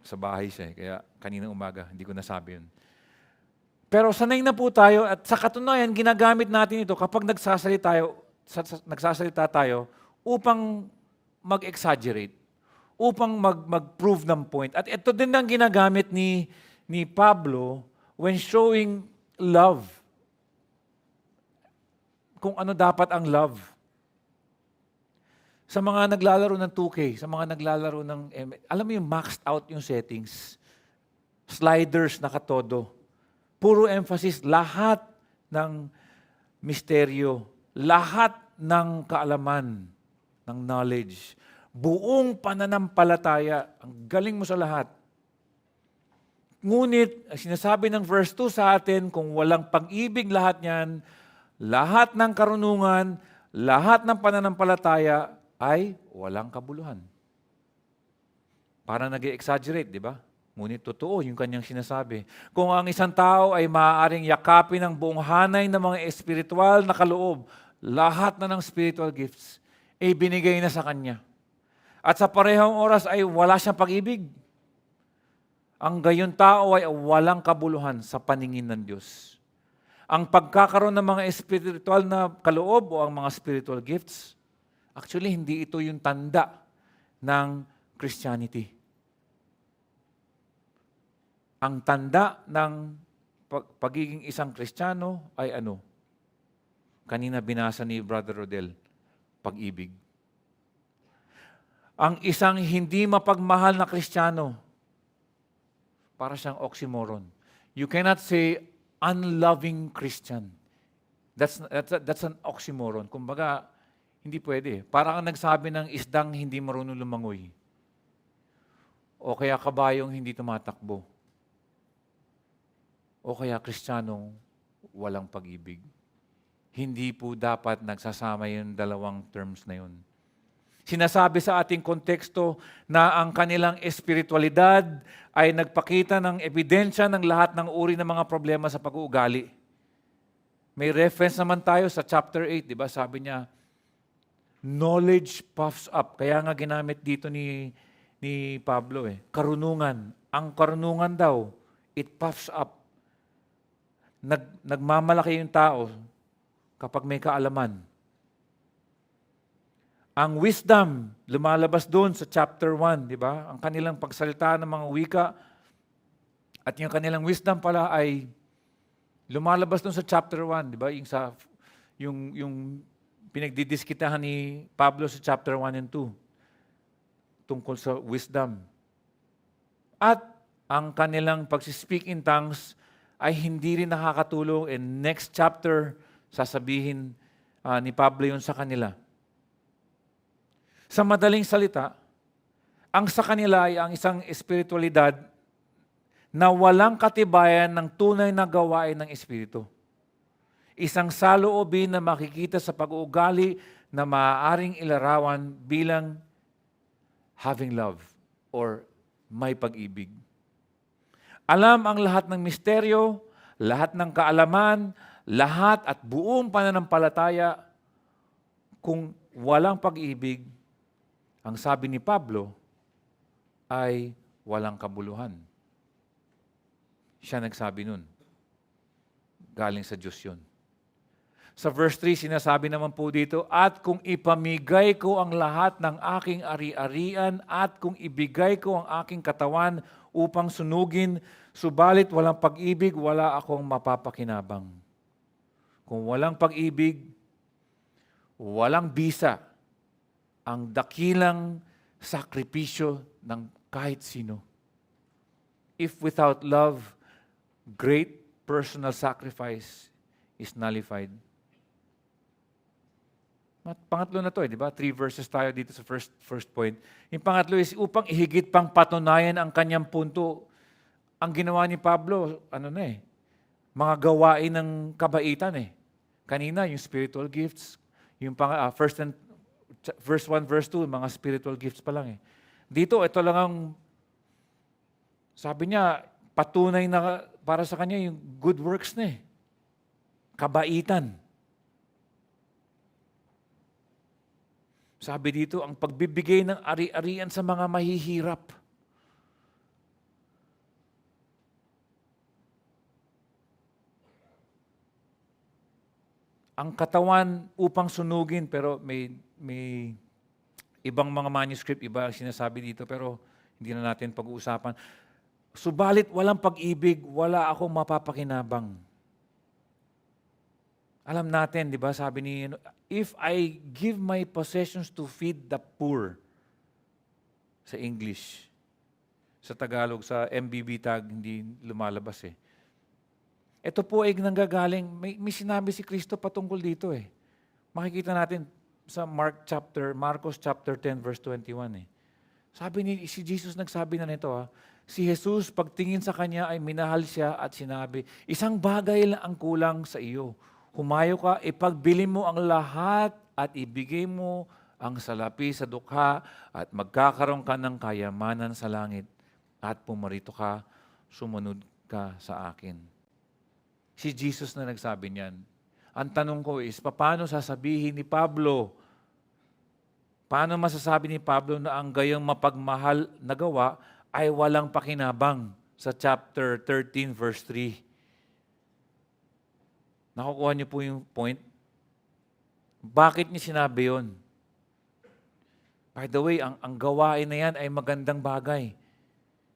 Speaker 3: Sa bahay siya eh. Kaya kaninang umaga, hindi ko nasabi yun. Pero sanay na po tayo at sa katunayan, ginagamit natin ito kapag nagsasalita tayo upang mag-exaggerate, upang mag-prove ng point. At ito din ang ginagamit ni Pablo when showing love. Kung ano dapat ang love. Sa mga naglalaro ng 2K, sa mga naglalaro ng, alam mo yung maxed out yung settings. Sliders nakatodo. Puro emphasis, lahat ng misteryo, lahat ng kaalaman, ng knowledge, buong pananampalataya, ang galing mo sa lahat. Ngunit, sinasabi ng verse 2 sa atin, kung walang pag-ibig lahat niyan, lahat ng karunungan, lahat ng pananampalataya, ay walang kabuluhan. Parang nag-exaggerate, di ba? Ngunit totoo yung kanyang sinasabi. Kung ang isang tao ay maaaring yakapin ang buong hanay ng mga espiritual na kaloob, lahat na ng spiritual gifts, ay binigay na sa kanya. At sa parehong oras ay wala siyang pag-ibig. Ang gayon tao ay walang kabuluhan sa paningin ng Diyos. Ang pagkakaroon ng mga espiritual na kaloob o ang mga spiritual gifts, actually, hindi ito yung tanda ng Christianity. Ang tanda ng pagiging isang Kristiyano ay ano? Kanina binasa ni Brother Rodel, pag-ibig. Ang isang hindi mapagmahal na Kristiyano, para siyang oxymoron. You cannot say unloving Christian. That's an oxymoron. Kumbaga, hindi pwede. Parang ang nagsabi ng isdang hindi marunong lumangoy. O kaya kabayong hindi tumatakbo. O kaya kristyanong walang pag-ibig. Hindi po dapat nagsasama yung dalawang terms na yun. Sinasabi sa ating konteksto na ang kanilang espiritualidad ay nagpakita ng ebidensya ng lahat ng uri ng mga problema sa pag-uugali. May reference naman tayo sa chapter 8, di ba? Sabi niya, knowledge puffs up. Kaya nga ginamit dito ni Pablo karunungan. Ang karunungan daw, it puffs up. Nagmamalaki yung tao kapag may kaalaman. Ang wisdom, lumalabas doon sa chapter 1, di ba? Ang kanilang pagsalita ng mga wika at yung kanilang wisdom pala ay lumalabas doon sa chapter 1, di ba? Yung pinagdidiskitahan ni Pablo sa chapter 1 and 2 tungkol sa wisdom. At ang kanilang pagsispeak in tongues ay hindi rin nakakatulong. In next chapter, sasabihin ni Pablo yun sa kanila. Sa madaling salita, ang sa kanila ay ang isang espiritualidad na walang katibayan ng tunay na gawain ng Espiritu. Isang saloobin na makikita sa pag-uugali na maaaring ilarawan bilang having love or may pag-ibig. Alam ang lahat ng misteryo, lahat ng kaalaman, lahat at buong pananampalataya. Kung walang pag-ibig, ang sabi ni Pablo ay walang kabuluhan. Siya nagsabi nun. Galing sa Diyos yun. Sa verse 3, sinasabi naman po dito, at kung ipamigay ko ang lahat ng aking ari-arian at kung ibigay ko ang aking katawan upang sunugin, subalit walang pag-ibig, wala akong mapapakinabang. Kung walang pag-ibig, walang bisa ang dakilang sakripisyo ng kahit sino. If without love, great personal sacrifice is nullified. Pangatlo na to, di ba? 3 verses tayo dito sa first point. Yung pangatlo is upang ihigit pang patunayan ang kanyang punto. Ang ginawa ni Pablo, mga gawain ng kabaitan Kanina, yung spiritual gifts, yung 1 verse 1, verse 2, mga spiritual gifts pa lang eh. Dito, ito lang ang, sabi niya, patunay na para sa kanya yung good works na eh. Kabaitan. Sabi dito, ang pagbibigay ng ari-arian sa mga mahihirap. Ang katawan upang sunugin, pero may ibang mga manuscript, iba ang sinasabi dito, pero hindi na natin pag-uusapan. Subalit walang pag-ibig, wala akong mapapakinabang. Alam natin, di ba, sabi ni, if I give my possessions to feed the poor, sa English, sa Tagalog, sa MBB tag, hindi lumalabas eh. Ito po ay nanggagaling, may sinabi si Kristo patungkol dito eh. Makikita natin sa Marcos chapter 10 verse 21 eh. Sabi ni si Jesus nagsabi na nito si Jesus pagtingin sa kanya ay minahal siya at sinabi, isang bagay lang ang kulang sa iyo. Humayo ka, ipagbili mo ang lahat at ibigay mo ang salapi sa dukha at magkakaroon ka ng kayamanan sa langit at pumarito ka, sumunod ka sa akin. Si Jesus na nagsabi niyan. Ang tanong ko is, paano sasabihin ni Pablo? Paano masasabi ni Pablo na ang gayong mapagmahal na gawa ay walang pakinabang sa chapter 13 verse 3? Nakukuha niyo po yung point? Bakit niya sinabi yun? By the way, ang gawain na yan ay magandang bagay.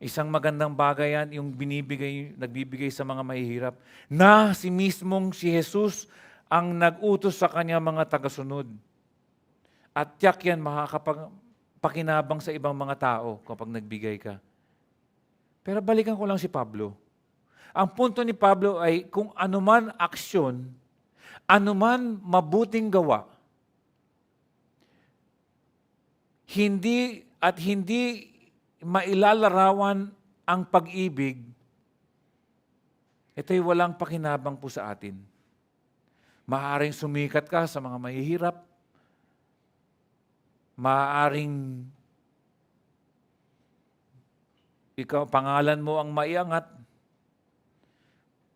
Speaker 3: Isang magandang bagay yan, yung nagbibigay sa mga mahihirap, na si Jesus ang nag-utos sa kanya mga tagasunod. At tiyak yan makakapagpakinabang sa ibang mga tao kapag nagbigay ka. Pero balikan ko lang si Pablo. Ang punto ni Pablo ay kung anuman aksyon, anuman mabuting gawa, hindi mailalarawan ang pag-ibig, ito'y walang pakinabang po sa atin. Maaaring sumikat ka sa mga mahihirap, maaaring pangalan mo ang maiangat,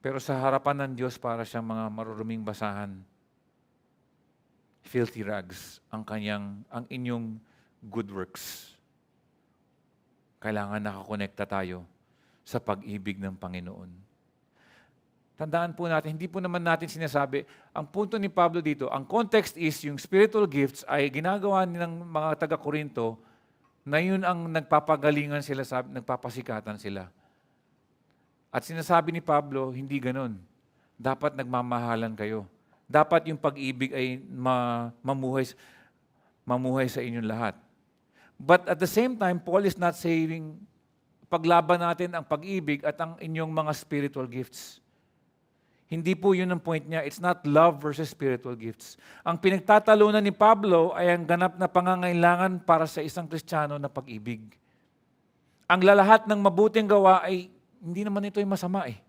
Speaker 3: pero sa harapan ng Diyos para siyang mga maruruming basahan, filthy rags ang inyong good works. Kailangan nakakonekta tayo sa pag-ibig ng Panginoon. Tandaan po natin, hindi po naman natin sinasabi, ang punto ni Pablo dito, ang context is yung spiritual gifts ay ginagawa ng mga taga-Korinto na yun ang nagpapagalingan sila, nagpapasikatan sila. At sinasabi ni Pablo, hindi ganon. Dapat nagmamahalan kayo. Dapat yung pag-ibig ay mamuhay sa inyong lahat. But at the same time, Paul is not saying, paglaban natin ang pag-ibig at ang inyong mga spiritual gifts. Hindi po yun ang point niya. It's not love versus spiritual gifts. Ang pinagtatalunan ni Pablo ay ang ganap na pangangailangan para sa isang Kristiyano na pag-ibig. Ang lalahat ng mabuting gawa ay, hindi naman ito ay masama eh.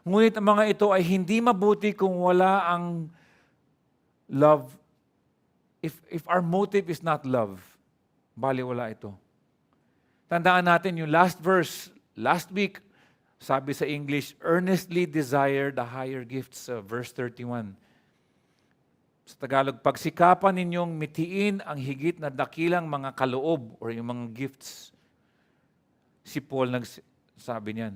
Speaker 3: Ngunit ang mga ito ay hindi mabuti kung wala ang love. If our motive is not love, baliwala ito. Tandaan natin yung last verse, last week, sabi sa English, earnestly desire the higher gifts, verse 31. Sa Tagalog, pagsikapan ninyong mitiin ang higit na dakilang mga kaloob or yung mga gifts. Si Paul nagsabi niyan.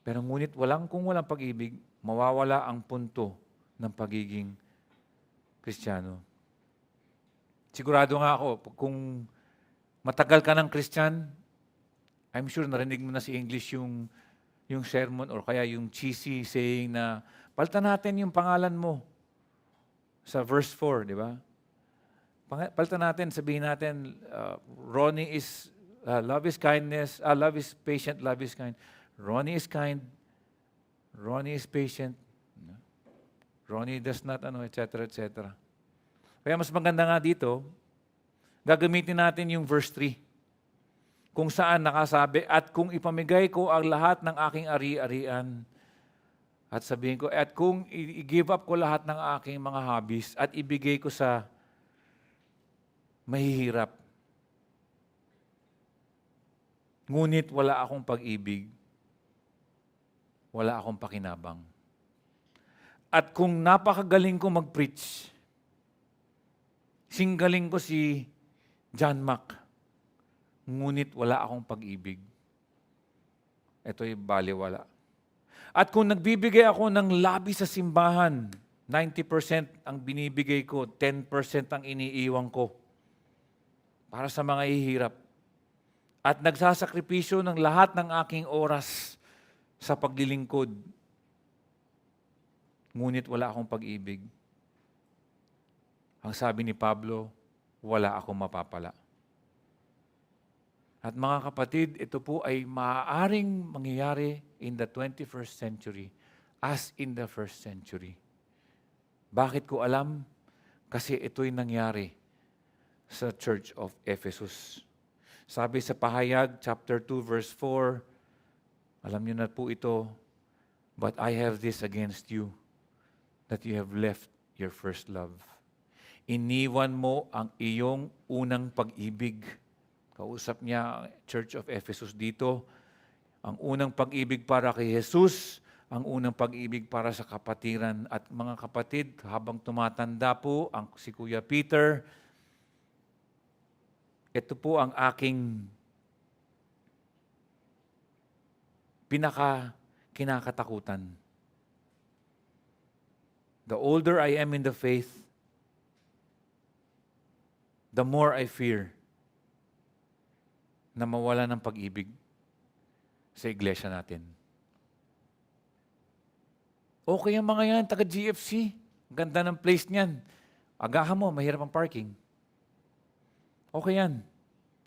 Speaker 3: Pero ngunit kung walang pag-ibig, mawawala ang punto ng pagiging Kristiyano. Sigurado nga ako, kung matagal ka ng Christian, I'm sure narinig mo na si English yung sermon or kaya yung cheesy saying na, palitan natin yung pangalan mo sa verse 4, di ba? Palitan natin, sabihin natin, Ronnie is, love is kindness, love is patient, love is kind. Ronnie is kind, Ronnie is patient, Ronnie does not, etc., etc. Kaya mas maganda nga dito, gagamitin natin yung verse 3. Kung saan nakasabi, at kung ipamigay ko ang lahat ng aking ari-arian, at sabihin ko, at kung i-give up ko lahat ng aking mga hobbies, at ibigay ko sa mahihirap. Ngunit wala akong pag-ibig, wala akong pakinabang. At kung napakagaling ko mag-preach, singgaling ko si John Mack, ngunit wala akong pag-ibig, ito'y baliwala. At kung nagbibigay ako ng labi sa simbahan, 90% ang binibigay ko, 10% ang iniiwan ko para sa mga hihirap. At nagsasakripisyo ng lahat ng aking oras sa paglilingkod. Ngunit wala akong pag-ibig. Ang sabi ni Pablo, wala akong mapapala. At mga kapatid, ito po ay maaaring mangyayari in the 21st century as in the first century. Bakit ko alam? Kasi ito'y nangyari sa Church of Ephesus. Sabi sa Pahayag, chapter 2, verse 4, alam niyo na po ito, but I have this against you, that you have left your first love. Iniwan mo ang iyong unang pag-ibig. Kausap niya ang Church of Ephesus dito, ang unang pag-ibig para kay Jesus, ang unang pag-ibig para sa kapatiran. At mga kapatid, habang tumatanda po si Kuya Peter, ito po ang aking kinakatakutan. The older I am in the faith, the more I fear na mawala ng pag-ibig sa iglesia natin. Okay ang mga yan, taga-GFC. Ganda ng place niyan. Agahan mo, mahirap ang parking. Okay yan.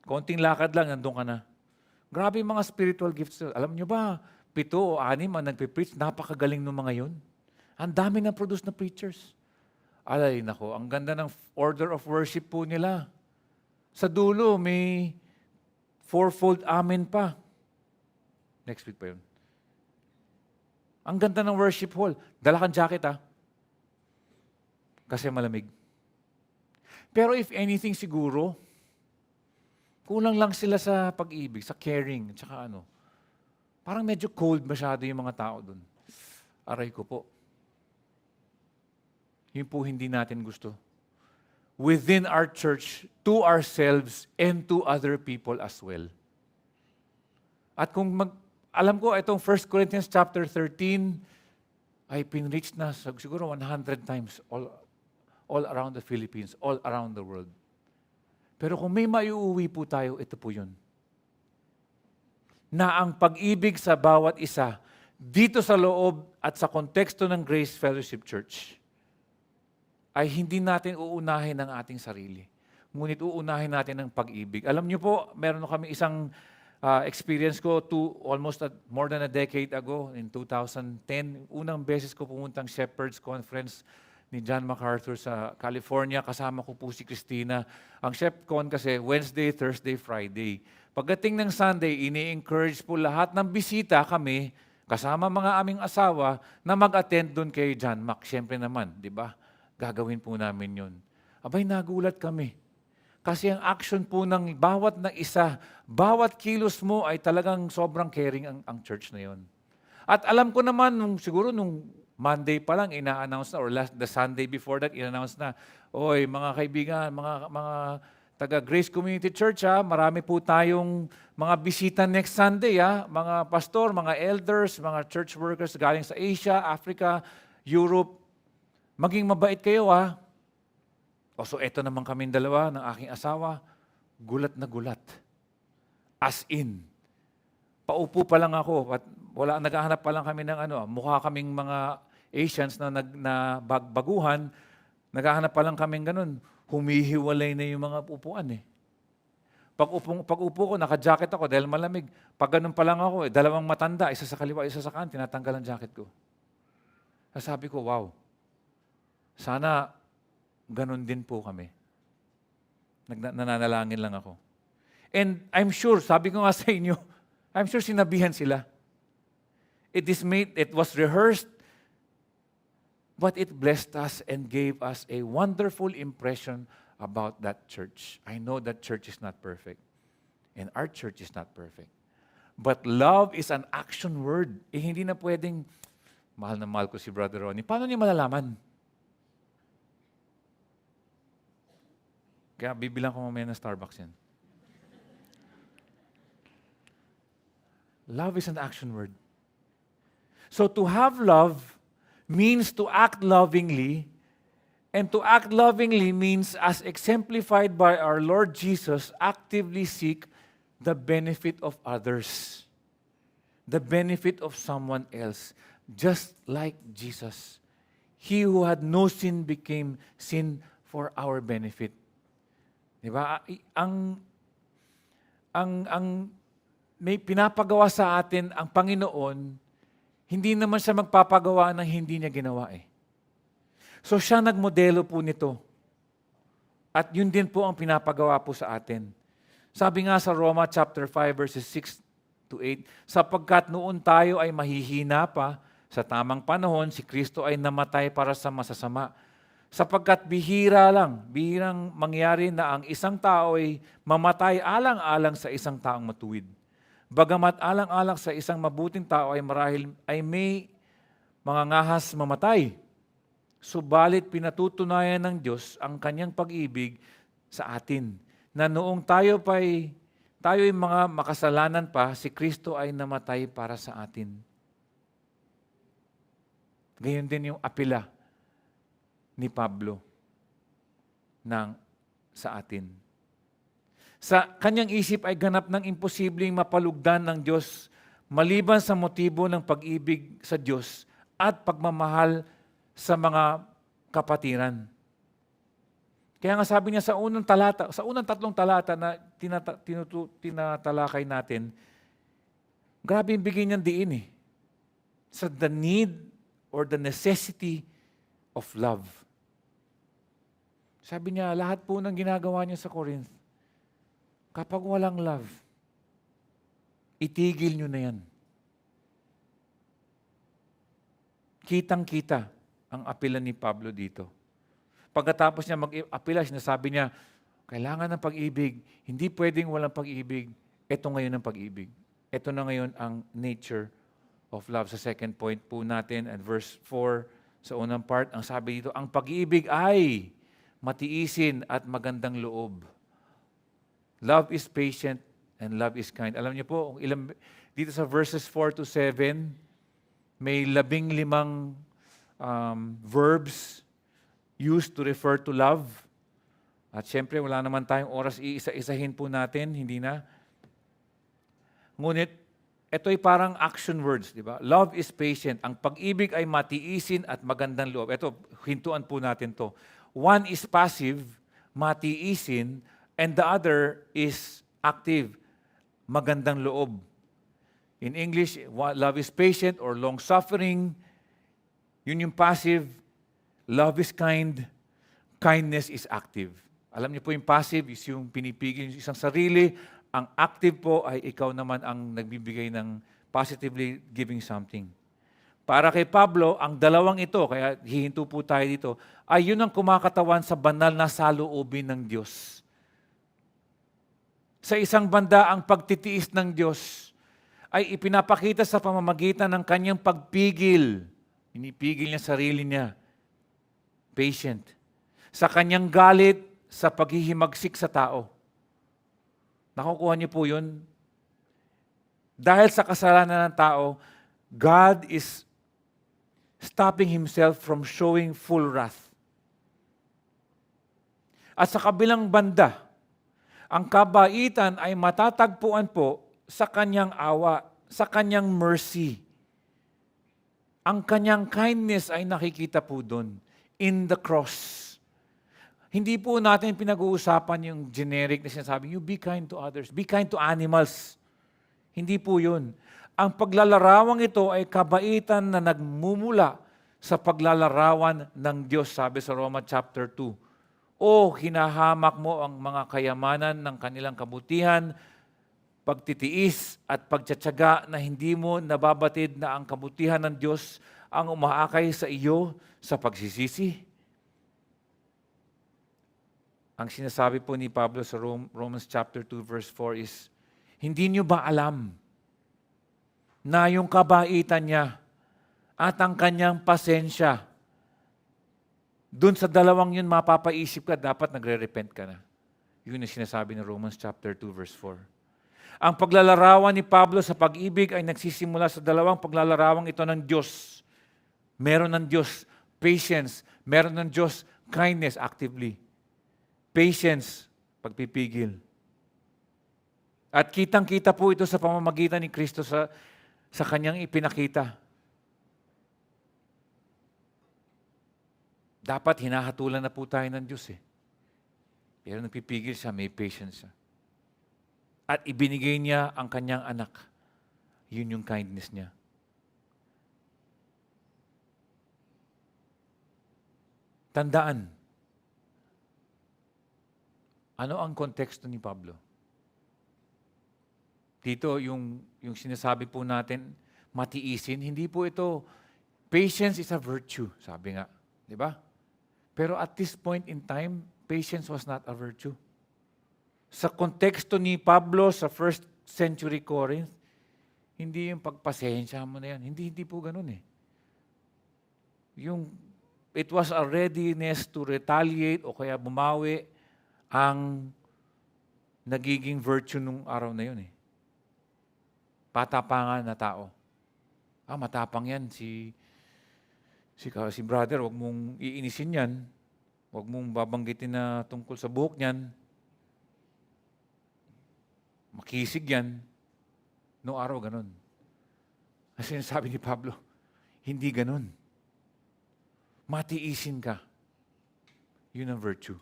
Speaker 3: Konting lakad lang, nandun ka na. Grabe yung mga spiritual gifts. Alam nyo ba, 7 o 6 ang nagpipreach, napakagaling ng mga yun. Ang dami na produce na preachers. Alay nako, ang ganda ng order of worship po nila. Sa dulo, may 4-fold amen pa. Next week pa yun. Ang ganda ng worship hall. Dala kang jacket kasi malamig. Pero if anything siguro, kulang lang sila sa pag-ibig, sa caring, tsaka parang medyo cold masyado yung mga tao dun. Aray ko po. Yun po hindi natin gusto. Within our church, to ourselves, and to other people as well. At kung alam ko, itong 1 Corinthians chapter 13, ay pinreach na siguro 100 times all around the Philippines, all around the world. Pero kung may maiuwi po tayo, ito po yun. Na ang pag-ibig sa bawat isa, dito sa loob at sa konteksto ng Grace Fellowship Church, ay hindi natin uunahin ang ating sarili. Ngunit uunahin natin ang pag-ibig. Alam niyo po, meron kami isang experience ko more than a decade ago, in 2010. Unang beses ko pumuntang Shepherd's Conference ni John MacArthur sa California. Kasama ko po si Christina. Ang ShepCon kasi Wednesday, Thursday, Friday. Pagdating ng Sunday, ini-encourage po lahat ng bisita kami, kasama mga aming asawa, na mag-attend doon kay John Mac. Siyempre naman, di ba? Gagawin po namin yun. Abay, nagulat kami. Kasi ang action po ng bawat na isa, bawat kilos mo ay talagang sobrang caring ang church na yun. At alam ko naman, siguro nung Monday pa lang, ina-announce na, or the Sunday before that, ina-announce na, oy, mga kaibigan, mga taga-Grace Community Church, marami po tayong mga bisita next Sunday, mga pastor, mga elders, mga church workers galing sa Asia, Africa, Europe. Maging mabait kayo, so eto naman kaming dalawa ng aking asawa, gulat na gulat. As in, paupo pa lang ako, at naghahanap pa lang kami ng mukha kaming mga Asians na baguhan, naghahanap pa lang kaming ganun. Humihiwalay na yung mga upuan Pag upo ko, naka-jacket ako dahil malamig. Pag ganun pa lang ako, dalawang matanda, isa sa kaliwa, isa sa kanan, tinatanggal ang jacket ko. Sabi ko, wow, sana ganun din po kami. Nananalangin lang ako. And I'm sure, sabi ko nga sa inyo, I'm sure sinabihan sila. It was rehearsed, but it blessed us and gave us a wonderful impression about that church. I know that church is not perfect. And our church is not perfect. But love is an action word. Hindi na pwedeng, mahal na mahal ko si Brother Ronnie. Paano niya malalaman? Kaya bibilang ko mamaya ng Starbucks yan. Love is an action word. So to have love means to act lovingly, and to act lovingly means, as exemplified by our Lord Jesus, actively seek the benefit of others, the benefit of someone else, just like Jesus. He who had no sin became sin for our benefit. Diba? Ang may pinapagawa sa atin ang Panginoon, hindi naman siya magpapagawa ng hindi niya ginawa eh. So siya nagmodelo po nito. At yun din po ang pinapagawa po sa atin. Sabi nga sa Roma chapter 5 verses 6 to 8, sapagkat noon tayo ay mahihina pa, sa tamang panahon si Kristo ay namatay para sa masasama. Sapagkat bihirang mangyari na ang isang tao ay mamatay alang-alang sa isang taong matuwid. Bagamat alang-alang sa isang mabuting tao ay marahil ay may mga ngahas mamatay. Subalit pinatutunayan ng Diyos ang kanyang pag-ibig sa atin, na noong tayo'y mga makasalanan pa, si Kristo ay namatay para sa atin. Gayon din yung apela ni Pablo sa atin. Sa kanyang isip ay ganap ng imposibleng mapalugdan ng Diyos maliban sa motibo ng pag-ibig sa Diyos at pagmamahal sa mga kapatiran. Kaya nga sabi niya sa unang tatlong talata na tinatalakay natin, grabe yung bigyan niyang diin eh. Sa the need or the necessity of love. Sabi niya, lahat po ng ginagawa niya sa Corinth, kapag walang love, itigil niyo na yan. Kitang-kita ang apela ni Pablo dito. Pagkatapos niya mag-apela, sinasabi niya, kailangan ng pag-ibig, hindi pwedeng walang pag-ibig, ito ngayon ang pag-ibig. Ito na ngayon ang nature of love. Sa second point po natin, at verse 4, sa unang part, ang sabi dito, ang pag-ibig ay matiisin at magandang loob. Love is patient and love is kind. Alam niyo po, dito sa verses 4 to 7, may 15 verbs used to refer to love. At syempre, wala naman tayong oras iisa-isahin po natin, hindi na. Ngunit, ito ay parang action words, di ba? Love is patient. Ang pag-ibig ay matiisin at magandang loob. Ito, hintuan po natin to. One is passive, matiisin, and the other is active, magandang loob. In English, love is patient or long-suffering. Yun yung passive. Love is kind. Kindness is active. Alam niyo po yung passive is yung pinipigil yung isang sarili. Ang active po ay ikaw naman ang nagbibigay ng positively giving something. Para kay Pablo, ang dalawang ito, kaya hihinto po tayo dito, ay yun ang kumakatawan sa banal na saloobin ng Diyos. Sa isang banda, ang pagtitiis ng Diyos ay ipinapakita sa pamamagitan ng kanyang pagpigil. Pinipigil niya sarili niya. Patient. Sa kanyang galit, sa paghihimagsik sa tao. Nakukuha niyo po yun? Dahil sa kasalanan ng tao, God is stopping Himself from showing full wrath. At sa kabilang banda, ang kabaitan ay matatagpuan po sa kanyang awa, sa kanyang mercy. Ang kanyang kindness ay nakikita po doon, in the cross. Hindi po natin pinag-uusapan yung generic na sinasabi, you be kind to others, be kind to animals. Hindi po yun. Ang paglalarawang ito ay kabaitan na nagmumula sa paglalarawan ng Diyos, sabi sa Roma chapter 2. O hinahamak mo ang mga kayamanan ng kanilang kabutihan, pagtitiis at pagtsatsaga na hindi mo nababatid na ang kabutihan ng Diyos ang umaakay sa iyo sa pagsisisi. ang sinasabi po ni Pablo sa Romans chapter 2 verse 4 is, hindi nyo ba alam na yung kabaitan niya at ang kanyang pasensya, dun sa dalawang yun mapapaisip ka, dapat nagre-repent ka na. Yun ang sinasabi ng Romans chapter 2 verse 4. Ang paglalarawan ni Pablo sa pag-ibig ay nagsisimula sa dalawang paglalarawang ito ng Diyos. Meron ng Diyos patience, meron ng Diyos kindness actively. Patience, pagpipigil. At kitang-kita po ito sa pamamagitan ni Kristo sa kanyang ipinakita. Dapat hinahatulan na po tayo ng Diyos eh. Pero nagpipigil siya, may patience siya. At ibinigay niya ang kanyang anak. Yun yung kindness niya. Tandaan, ano ang konteksto ni Pablo? Dito, yung sinasabi po natin, matiisin, hindi po ito, patience is a virtue, sabi nga. Di ba? Pero at this point in time, patience was not a virtue. Sa konteksto ni Pablo sa first century Corinth, hindi yung pagpasensya mo na yan. Hindi po ganun eh. It was a readiness to retaliate o kaya bumawi ang nagiging virtue nung araw na yun eh. Patapangan na tao. Matapang yan si brother, wag mong iinisin yan. Wag mong babanggitin na tungkol sa buhok niyan. Makisig yan. No araw ganun. Kasi sinasabi ni Pablo, hindi ganun. Matiisin ka. Yun ang virtue.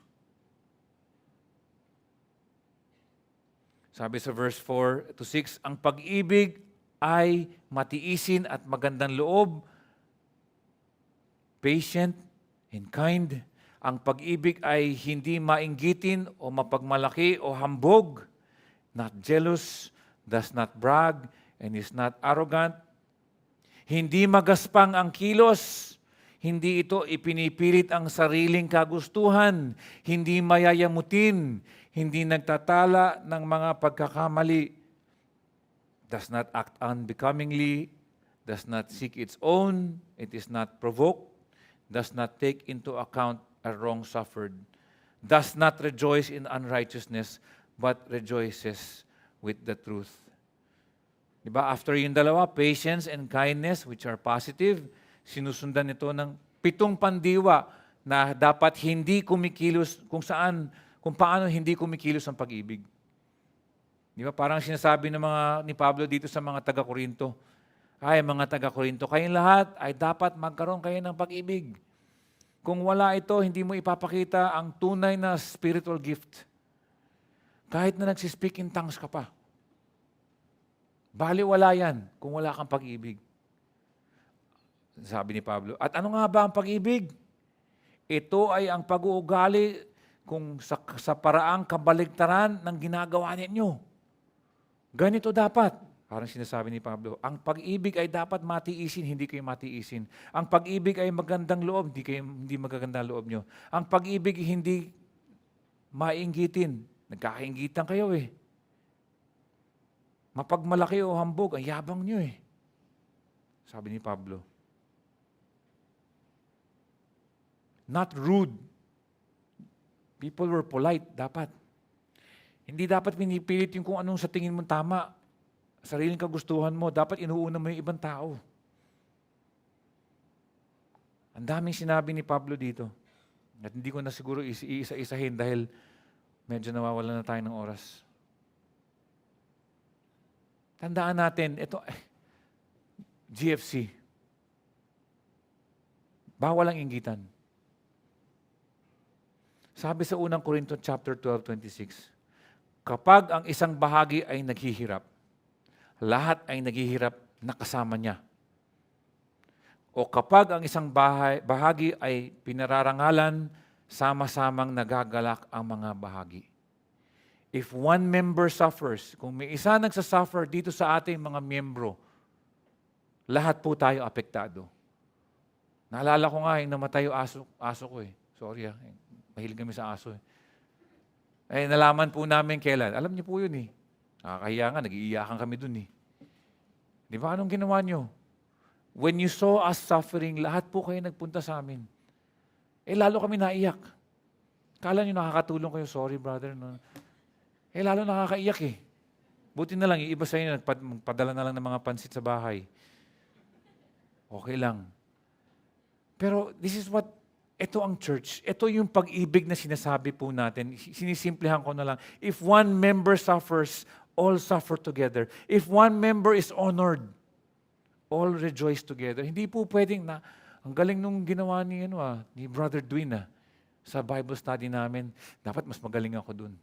Speaker 3: Sabi sa verse 4 to 6, ang pag-ibig ay matiisin at magandang loob, patient and kind. Ang pag-ibig ay hindi mainggitin o mapagmalaki o hambog, not jealous, does not brag, and is not arrogant. Hindi magaspang ang kilos, hindi ito ipinipilit ang sariling kagustuhan, hindi mayayamutin, hindi nagtatala ng mga pagkakamali, does not act unbecomingly, does not seek its own, it is not provoked, does not take into account a wrong suffered, does not rejoice in unrighteousness, but rejoices with the truth. Diba? After yung dalawa, patience and kindness, which are positive, sinusundan ito ng 7 pandiwa na dapat hindi kumikilos kung paano hindi kumikilos ang pag-ibig. Di ba? Parang sinasabi ni Pablo dito sa mga taga-Korinto, mga taga-Korinto, kayong lahat ay dapat magkaroon kayo ng pag-ibig. Kung wala ito, hindi mo ipapakita ang tunay na spiritual gift. Kahit na nagsispeak in tongues ka pa. Baliwala yan kung wala kang pag-ibig. Sabi ni Pablo. At ano nga ba ang pag-ibig? Ito ay ang pag-uugali kung sa paraang kabaligtaran ng ginagawa ninyo. Ganito dapat. Parang sinasabi ni Pablo, ang pag-ibig ay dapat matiisin, hindi kayo matiisin. Ang pag-ibig ay magandang loob, hindi magagandang loob nyo. Ang pag-ibig hindi mainggitin. Nagkakainggitan kayo eh. Mapagmalaki o hambog, ang yabang nyo eh. Sabi ni Pablo. Not rude. People were polite, dapat. Hindi dapat pinipilit yung kung anong sa tingin mo tama. Sariling kagustuhan mo, dapat inuuna mo yung ibang tao. Ang daming sinabi ni Pablo dito. At hindi ko na siguro iisa-isahin dahil medyo nawawala na tayo ng oras. Tandaan natin, ito, GFC. Bawal ang inggitan. Sabi sa unang Corinto chapter 12:26, kapag ang isang bahagi ay naghihirap, lahat ay naghihirap na kasama niya. O kapag ang isang bahagi ay pinararangalan, sama-samang nagagalak ang mga bahagi. If one member suffers, kung may isa nagsasuffer dito sa ating mga miyembro, lahat po tayo apektado. Naalala ko nga, namatay yung aso ko eh. Sorry mahilig kami sa aso eh. Eh, nalaman po namin kailan. Alam niyo po yun eh. Nakakahiya nga, nag-iiyakan kami dun eh. Di ba? Anong ginawa niyo? When you saw us suffering, lahat po kayo nagpunta sa amin. Eh, lalo kami naiyak. Kala niyo nakakatulong kayo, sorry brother. No? Eh, lalo nakakaiyak eh. Buti na lang, yung iba sa inyo, magpadala na lang ng mga pansit sa bahay. Okay lang. Pero this is what, ito ang church. Ito yung pag-ibig na sinasabi po natin. Sinisimplihan ko na lang. If one member suffers, all suffer together. If one member is honored, all rejoice together. Hindi po pwedeng na, ang galing nung ginawa ni Brother Dwayne sa Bible study namin. Dapat mas magaling ako dun.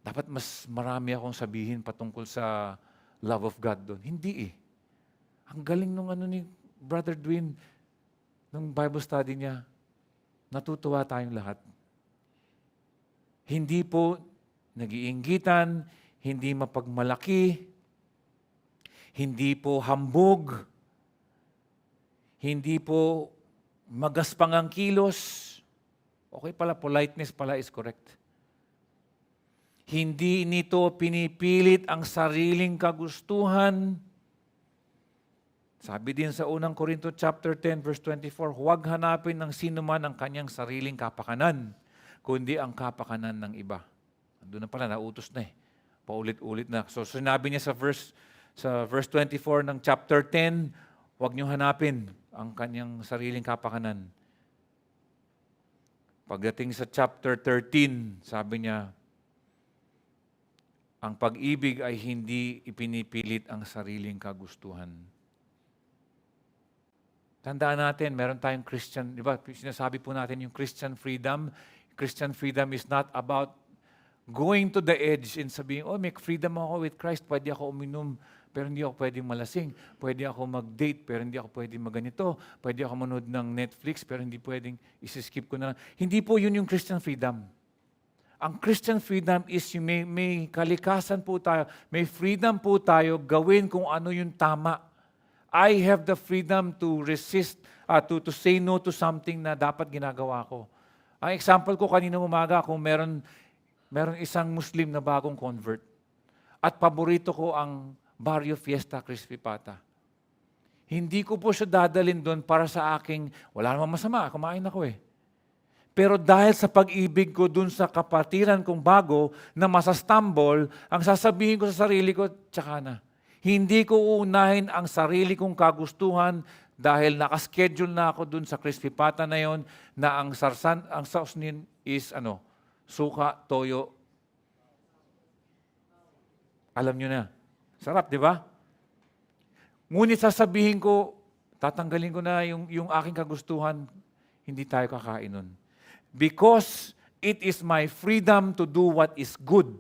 Speaker 3: Dapat mas marami akong sabihin patungkol sa love of God dun. Hindi eh. Ang galing nung ni Brother Dwayne, nung Bible study niya, natutuwa tayong lahat. Hindi po nag-iinggitan, hindi mapagmalaki, hindi po hambog, hindi po magaspang ang kilos. Okay pala, politeness pala is correct. Hindi nito pinipilit ang sariling kagustuhan. Sabi din sa unang Korinto chapter 10 verse 24, huwag hanapin ng sino man ang kanyang sariling kapakanan, kundi ang kapakanan ng iba. Doon na pala, nautos na eh. Paulit-ulit na. So sinabi niya sa verse 24 ng chapter 10, huwag niyo hanapin ang kanyang sariling kapakanan. Pagdating sa chapter 13, sabi niya, ang pag-ibig ay hindi ipinipilit ang sariling kagustuhan. Tandaan natin, meron tayong Christian, di ba, sinasabi po natin yung Christian freedom. Christian freedom is not about going to the edge and sabihin, oh, may freedom ako with Christ, pwede ako uminom, pero hindi ako pwedeng malasing. Pwede ako mag-date, pero hindi ako pwedeng maganito. Pwede ako manood ng Netflix, pero hindi pwedeng isi-skip ko na lang. Hindi po yun yung Christian freedom. Ang Christian freedom is yung may kalikasan po tayo, may freedom po tayo gawin kung ano yung tama. I have the freedom to resist, to say no to something na dapat ginagawa ko. Ang example ko kanina umaga, kung meron isang Muslim na bagong convert at paborito ko ang Barrio Fiesta Crispy Pata. Hindi ko po siya dadalhin doon para sa aking, wala namang masama, kumain ako eh. Pero dahil sa pag-ibig ko dun sa kapatiran kong bago na masastumble, ang sasabihin ko sa sarili ko, tsaka na. Hindi ko uunahin ang sarili kong kagustuhan dahil nakaschedule na ako dun sa crispy pata na yon na ang sauce nin is suka, toyo. Alam nyo na. Sarap, di ba? Ngunit sasabihin ko, tatanggalin ko na yung aking kagustuhan, hindi tayo kakain nun. Because it is my freedom to do what is good.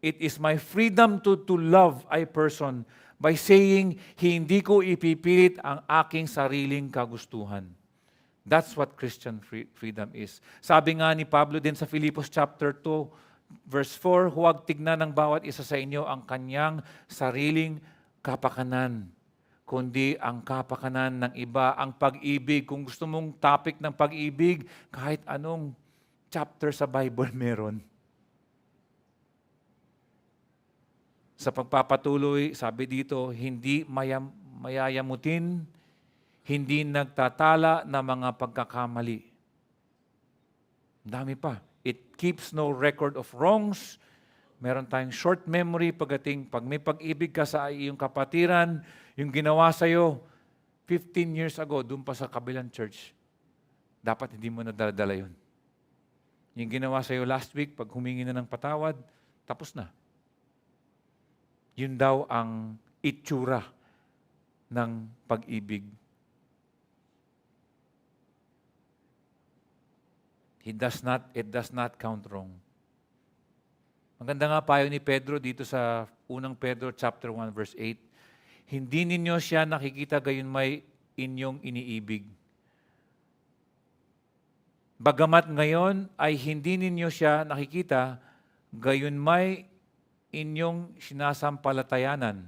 Speaker 3: It is my freedom to love a person by saying, hindi ko ipipilit ang aking sariling kagustuhan. That's what Christian freedom is. Sabi nga ni Pablo din sa Filipos chapter 2, verse 4, huwag tignan ng bawat isa sa inyo ang kanyang sariling kapakanan, kundi ang kapakanan ng iba, ang pag-ibig. Kung gusto mong topic ng pag-ibig, kahit anong chapter sa Bible meron. Sa pagpapatuloy, sabi dito, hindi mayayamutin, hindi nagtatala ng mga pagkakamali. Dami pa. It keeps no record of wrongs. Meron tayong short memory pag may pag-ibig ka sa iyong kapatiran, yung ginawa sa'yo 15 years ago, doon pa sa kabilang church, dapat hindi mo nadala yun. Yung ginawa sa'yo last week, pag humingi na ng patawad, tapos na. Yun daw ang itsura ng pag-ibig. It does not count wrong. Maganda nga payo ni Pedro dito sa unang Pedro chapter 1 verse 8. Hindi ninyo siya nakikita gayon may inyong iniibig. Bagamat ngayon ay hindi ninyo siya nakikita gayon may inyong sinasampalatayanan.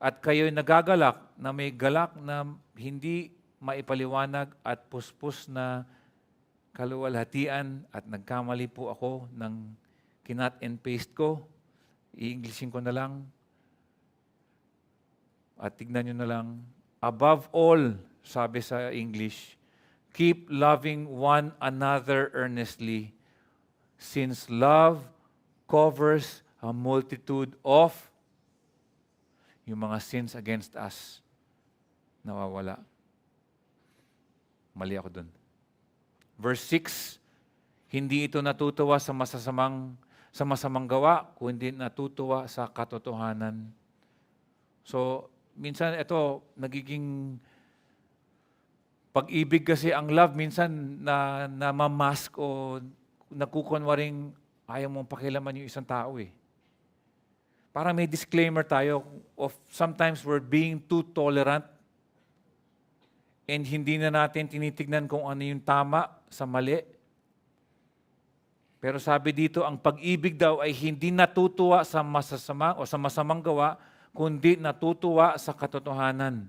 Speaker 3: At kayo'y nagagalak na may galak na hindi maipaliwanag at puspos na kaluwalhatian at nagkamali po ako ng kinat and paste ko. I-Englishin ko na lang. At tignan nyo na lang. Above all, sabi sa English, keep loving one another earnestly, since love covers a multitude of yung mga sins against us nawawala. Mali ako dun. Verse 6, hindi ito natutuwa sa masamang gawa, kundi natutuwa sa katotohanan. So, minsan ito, nagiging pag-ibig kasi ang love, minsan na mamask o nagkukunwaring ayaw mong pakilaman yung isang tao eh. Parang may disclaimer tayo of sometimes we're being too tolerant and hindi na natin tinitignan kung ano yung tama sa mali. Pero sabi dito, ang pag-ibig daw ay hindi natutuwa sa masasama o sa masamang gawa, kundi natutuwa sa katotohanan.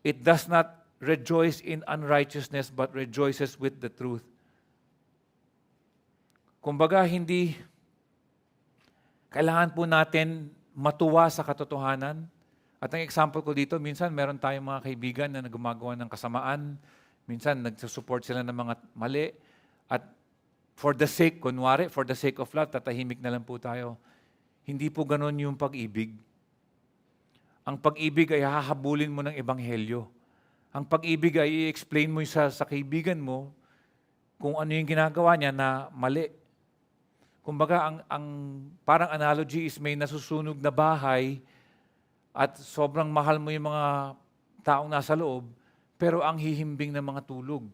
Speaker 3: It does not rejoice in unrighteousness, but rejoices with the truth. Kumbaga, hindi kailangan po natin matuwa sa katotohanan. At ang example ko dito, minsan meron tayong mga kaibigan na gumagawa ng kasamaan. Minsan nagsusupport sila ng mga mali. At for the sake, kunwari, for the sake of love, tatahimik na lang po tayo. Hindi po ganun yung pag-ibig. Ang pag-ibig ay hahabulin mo ng ebanghelyo. Ang pag-ibig ay i-explain mo sa kaibigan mo kung ano yung ginagawa niya na mali. Kumbaga, ang parang analogy is may nasusunog na bahay at sobrang mahal mo yung mga taong nasa loob, pero ang hihimbing ng mga tulog.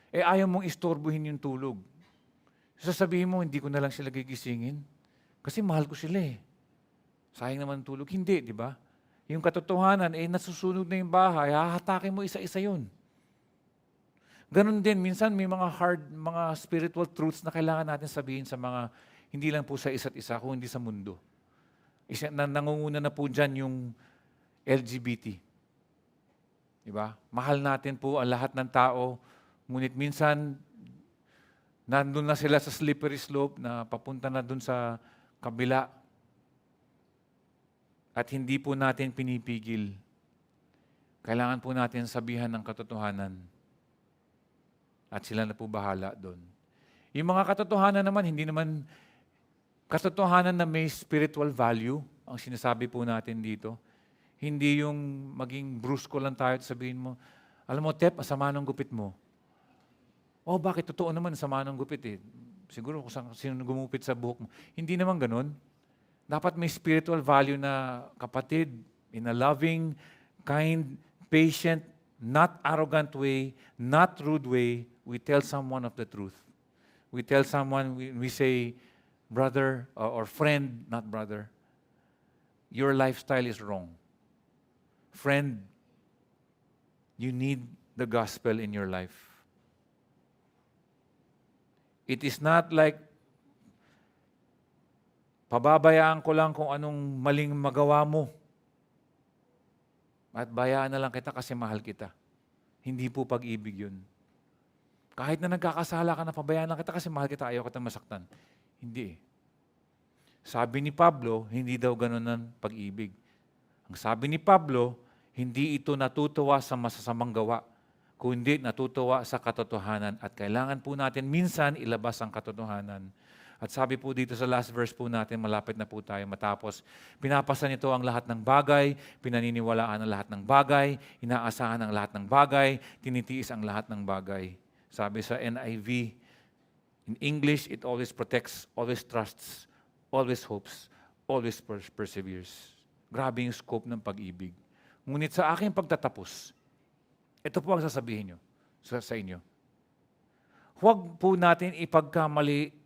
Speaker 3: Eh ayaw mong istorbuhin yung tulog. Sasabihin mo, hindi ko na lang sila gigisingin kasi mahal ko sila eh. Sayang naman ang tulog. Hindi, di ba? Yung katotohanan, nasusunog na yung bahay, hahatakin mo isa-isa yun. Ganon din, minsan may mga mga spiritual truths na kailangan natin sabihin sa mga, hindi lang po sa isa't isa, kundi sa mundo. Nangunguna na po dyan yung LGBT. Diba? Mahal natin po ang lahat ng tao, ngunit minsan, nandun na sila sa slippery slope na papunta na dun sa kabila. At hindi po natin pinipigil. Kailangan po natin sabihan ng katotohanan. At sila na po bahala doon. Yung mga katotohanan naman, hindi naman katotohanan na may spiritual value, ang sinasabi po natin dito. Hindi yung maging brusko lang tayo at sabihin mo, alam mo, Tep, asama ng gupit mo. Oh, bakit? Totoo naman, sama ng gupit eh. Siguro kung sino gumupit sa buhok mo. Hindi naman ganun. Dapat may spiritual value na kapatid, in a loving, kind, patient, not arrogant way, not rude way, we tell someone of the truth. We tell someone, we say, brother or friend, not brother, your lifestyle is wrong. Friend, you need the gospel in your life. It is not like, pababayaan ko lang kung anong maling magawa mo. At bayaan na lang kita kasi mahal kita. Hindi po pag-ibig yun. Kahit na nagkakasala ka na, pabayaan lang kita kasi mahal kita, ayaw kita masaktan. Hindi. Sabi ni Pablo, hindi daw ganun ang pag-ibig. Ang sabi ni Pablo, hindi ito natutuwa sa masasamang gawa, kundi natutuwa sa katotohanan. At kailangan po natin minsan ilabas ang katotohanan. At sabi po dito sa last verse po natin, malapit na po tayo matapos, pinapasa nito ang lahat ng bagay, pinaniniwalaan ang lahat ng bagay, inaasahan ang lahat ng bagay, tinitiis ang lahat ng bagay. Sabi sa NIV, in English, it always protects, always trusts, always hopes, always perseveres. Grabe yung scope ng pag-ibig. Ngunit sa aking pagtatapos, ito po ang sasabihin nyo sa inyo. Huwag po natin ipagkamali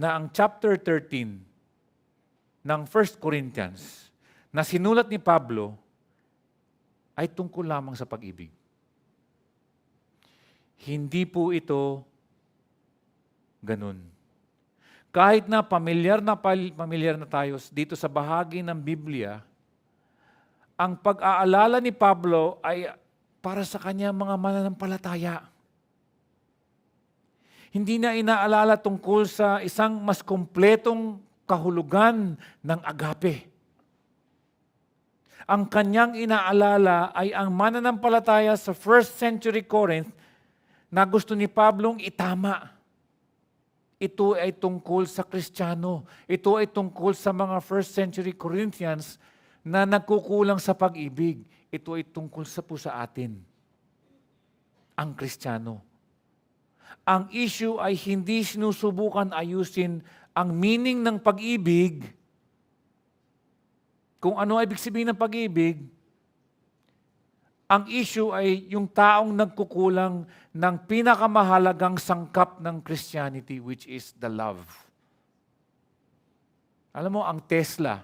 Speaker 3: na ang chapter 13 ng 1 Corinthians na sinulat ni Pablo ay tungkol lamang sa pag-ibig. Hindi po ito ganun. Kahit na pamilyar na tayo dito sa bahagi ng Biblia, ang pag-aalala ni Pablo ay para sa kanya mga mananampalataya. Hindi na inaalala tungkol sa isang mas kumpletong kahulugan ng agape. Ang kanyang inaalala ay ang mananampalataya sa first century Corinth na gusto ni Pablong itama. Ito ay tungkol sa Kristiyano. Ito ay tungkol sa mga first century Corinthians na nagkukulang sa pag-ibig. Ito ay tungkol sa atin, ang Kristiyano. Ang issue ay hindi sinusubukan ayusin ang meaning ng pag-ibig, kung ano ay ibig sabihin ng pag-ibig. Ang issue ay yung taong nagkukulang ng pinakamahalagang sangkap ng Christianity, which is the love. Alam mo, ang Tesla,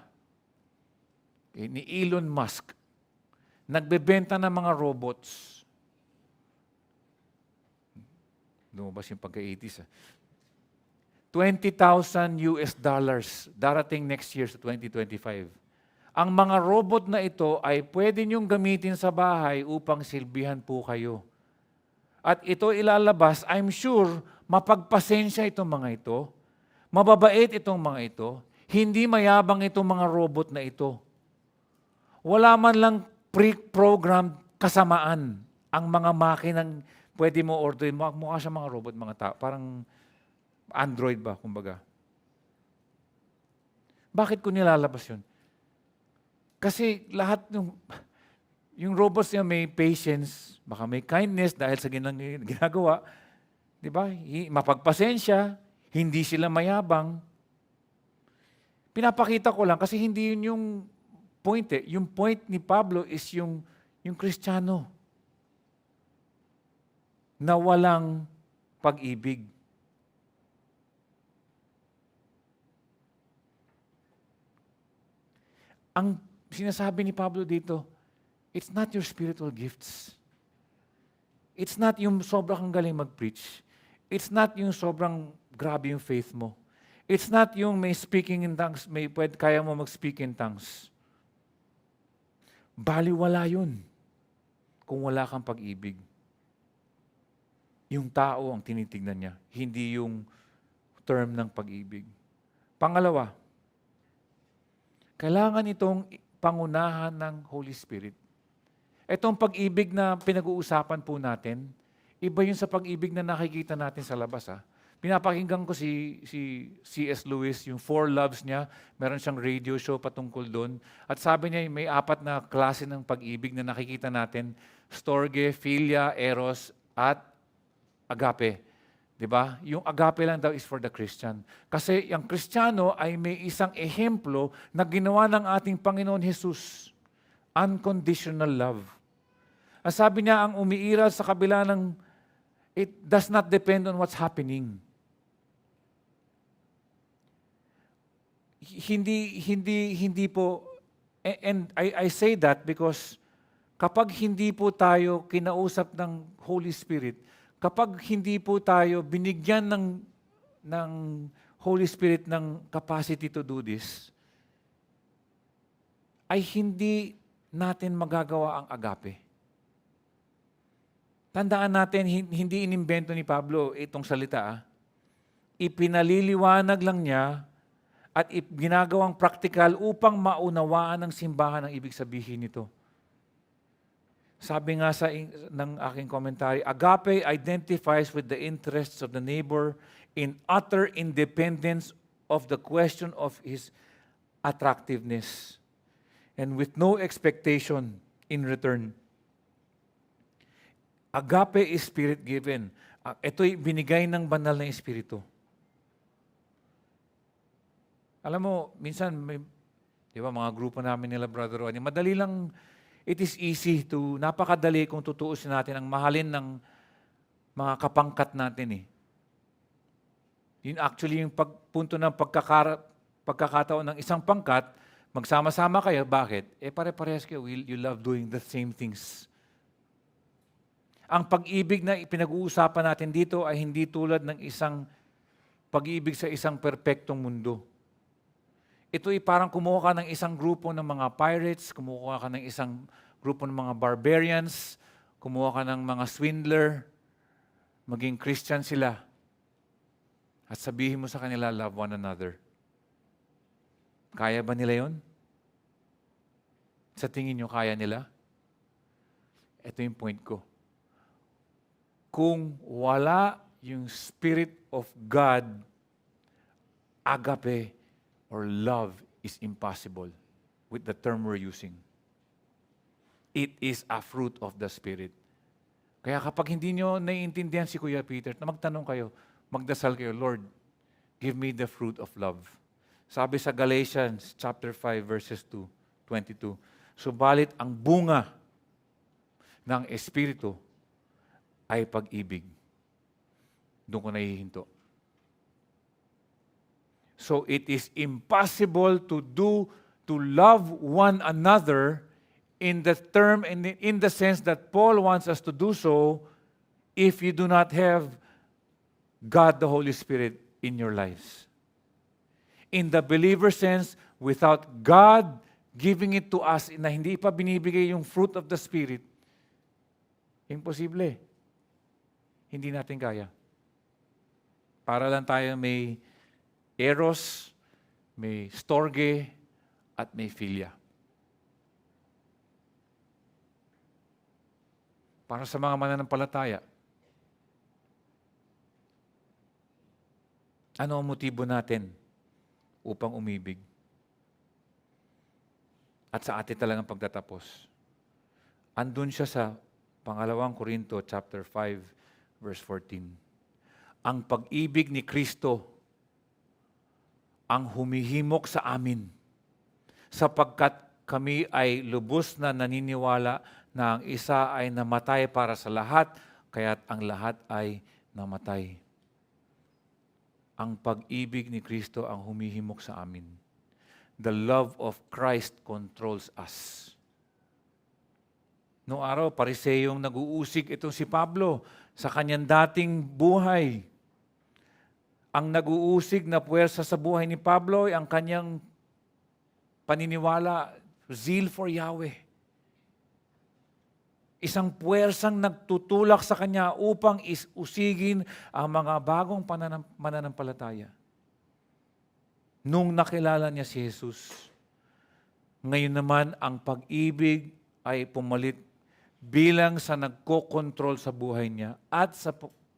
Speaker 3: ni Elon Musk, nagbebenta ng mga robots. Lumabas yung pagka-80s. $20,000 darating next year sa 2025. Ang mga robot na ito ay pwede niyong gamitin sa bahay upang silbihan po kayo. At ito ilalabas, I'm sure, mapagpasensya itong mga ito, mababait itong mga ito, hindi mayabang itong mga robot na ito. Wala man lang pre-programmed kasamaan ang mga makinang pwede mo orderin. Mukha siya mga robot, mga tao. Parang Android ba, kumbaga. Bakit ko nilalabas yun? Kasi lahat yung robots niya may patience, baka may kindness dahil sa ginagawa. Di ba? Mapagpasensya, hindi sila mayabang. Pinapakita ko lang kasi hindi yun yung point eh. Yung point ni Pablo is yung Kristiyano na walang pag-ibig. Ang sinasabi ni Pablo dito, it's not your spiritual gifts. It's not yung sobrang kang galing mag-preach. It's not yung sobrang grabe yung faith mo. It's not yung may speaking in tongues, kaya mo mag-speak in tongues. Baliwala yun kung wala kang pag-ibig. Yung tao ang tinitignan niya, hindi yung term ng pag-ibig. Pangalawa, kailangan itong pangunahan ng Holy Spirit. Itong pag-ibig na pinag-uusapan po natin, iba yun sa pag-ibig na nakikita natin sa labas. Pinapakinggan ko si C.S. Lewis, yung Four Loves niya, meron siyang radio show patungkol doon. At sabi niya, may 4 na klase ng pag-ibig na nakikita natin, storge, philia, eros, at agape. Diba? Yung agape lang daw is for the Christian. Kasi yung Kristiyano ay may isang ehemplo na ginawa ng ating Panginoon Jesus. Unconditional love. Ang sabi niya, ang umiiral sa kabila ng, it does not depend on what's happening. Hindi po, and I say that because kapag hindi po tayo kinausap ng Holy Spirit, kapag hindi po tayo binigyan ng Holy Spirit ng capacity to do this, ay hindi natin magagawa ang agape. Tandaan natin, hindi inimbento ni Pablo itong salita. Ipinaliliwanag lang niya at ginagawang praktikal upang maunawaan ng simbahan ang ibig sabihin nito. Sabi nga ng aking commentary, agape identifies with the interests of the neighbor in utter independence of the question of his attractiveness and with no expectation in return. Agape is spirit-given. Ito'y binigay ng banal na Espiritu. Alam mo, minsan, di ba, mga grupo namin nila, Brother Ronnie, madali lang. It is easy to, napakadali kung tutuusin natin ang mahalin ng mga kapangkat natin. Yun actually yung punto ng pagkakataon ng isang pangkat, magsama-sama kayo. Bakit? Pare-parehas kayo. You love doing the same things. Ang pag-ibig na pinag-uusapan natin dito ay hindi tulad ng isang pag-ibig sa isang perpektong mundo. Ito ay parang kumuha ka ng isang grupo ng mga pirates, kumuha ka ng isang grupo ng mga barbarians, kumuha ka ng mga swindler, maging Christian sila. At sabihin mo sa kanila, love one another. Kaya ba nila yon? Sa tingin nyo, kaya nila? Ito yung point ko. Kung wala yung Spirit of God, agape or love is impossible with the term we're using. It is a fruit of the Spirit. Kaya kapag hindi nyo naiintindihan si Kuya Peter, na magtanong kayo, magdasal kayo, Lord, give me the fruit of love. Sabi sa Galatians chapter 5 verses 22, subalit ang bunga ng Espiritu ay pag-ibig. Doon ko nahihinto. So it is impossible to love one another in the term, in the sense that Paul wants us to do so, if you do not have God the Holy Spirit in your lives. In the believer sense, without God giving it to us na hindi pa binibigay yung fruit of the Spirit, imposible. Hindi natin kaya. Para lang tayo may eros, may storge, at may philia. Para sa mga mananampalataya, ano ang motibo natin upang umibig? At sa atin talagang pagtatapos. Andun siya sa pangalawang Korinto chapter 5 verse 14. Ang pag-ibig ni Kristo ang humihimok sa amin sapagkat kami ay lubos na naniniwala na ang isa ay namatay para sa lahat, kaya't ang lahat ay namatay. Ang pag-ibig ni Kristo ang humihimok sa amin. The love of Christ controls us. Noong araw, pariseyong nag-uusig itong si Pablo sa kanyang dating buhay. Ang nag-uusig na puwersa sa buhay ni Pablo ay ang kanyang paniniwala, zeal for Yahweh. Isang puwersang nagtutulak sa kanya upang usigin ang mga bagong mananampalataya. Nung nakilala niya si Jesus, ngayon naman ang pag-ibig ay pumalit bilang sa nagkokontrol sa buhay niya at sa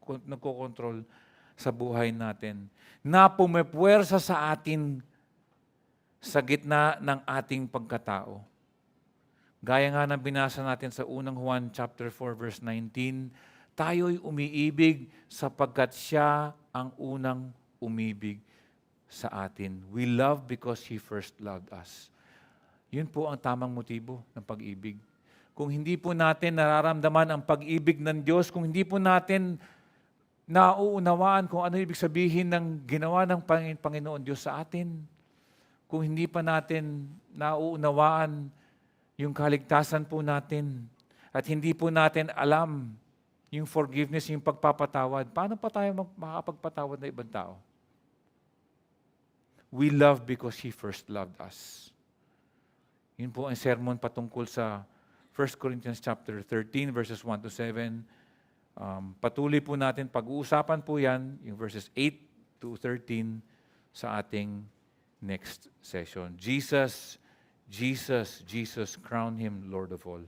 Speaker 3: nagkokontrol sa buhay natin, na pumepuwersa sa atin sa gitna ng ating pagkatao. Gaya nga ng binasa natin sa unang Juan chapter 4 verse 19, tayo'y umiibig sapagkat siya ang unang umibig sa atin. We love because He first loved us. Yun po ang tamang motibo ng pag-ibig. Kung hindi po natin nararamdaman ang pag-ibig ng Diyos, kung hindi po natin nauunawaan kung ano ibig sabihin ng ginawa ng Panginoon Diyos sa atin, kung hindi pa natin nauunawaan yung kaligtasan po natin, at hindi po natin alam yung forgiveness, yung pagpapatawad, paano pa tayo makakapagpatawad na ibang tao? We love because He first loved us. Yun po ang sermon patungkol sa 1 Corinthians chapter 13, verses 1 to 7. Patuloy po natin, pag-uusapan po yan, yung verses 8 to 13 sa ating next session. Jesus, Jesus, Jesus, crown Him Lord of all.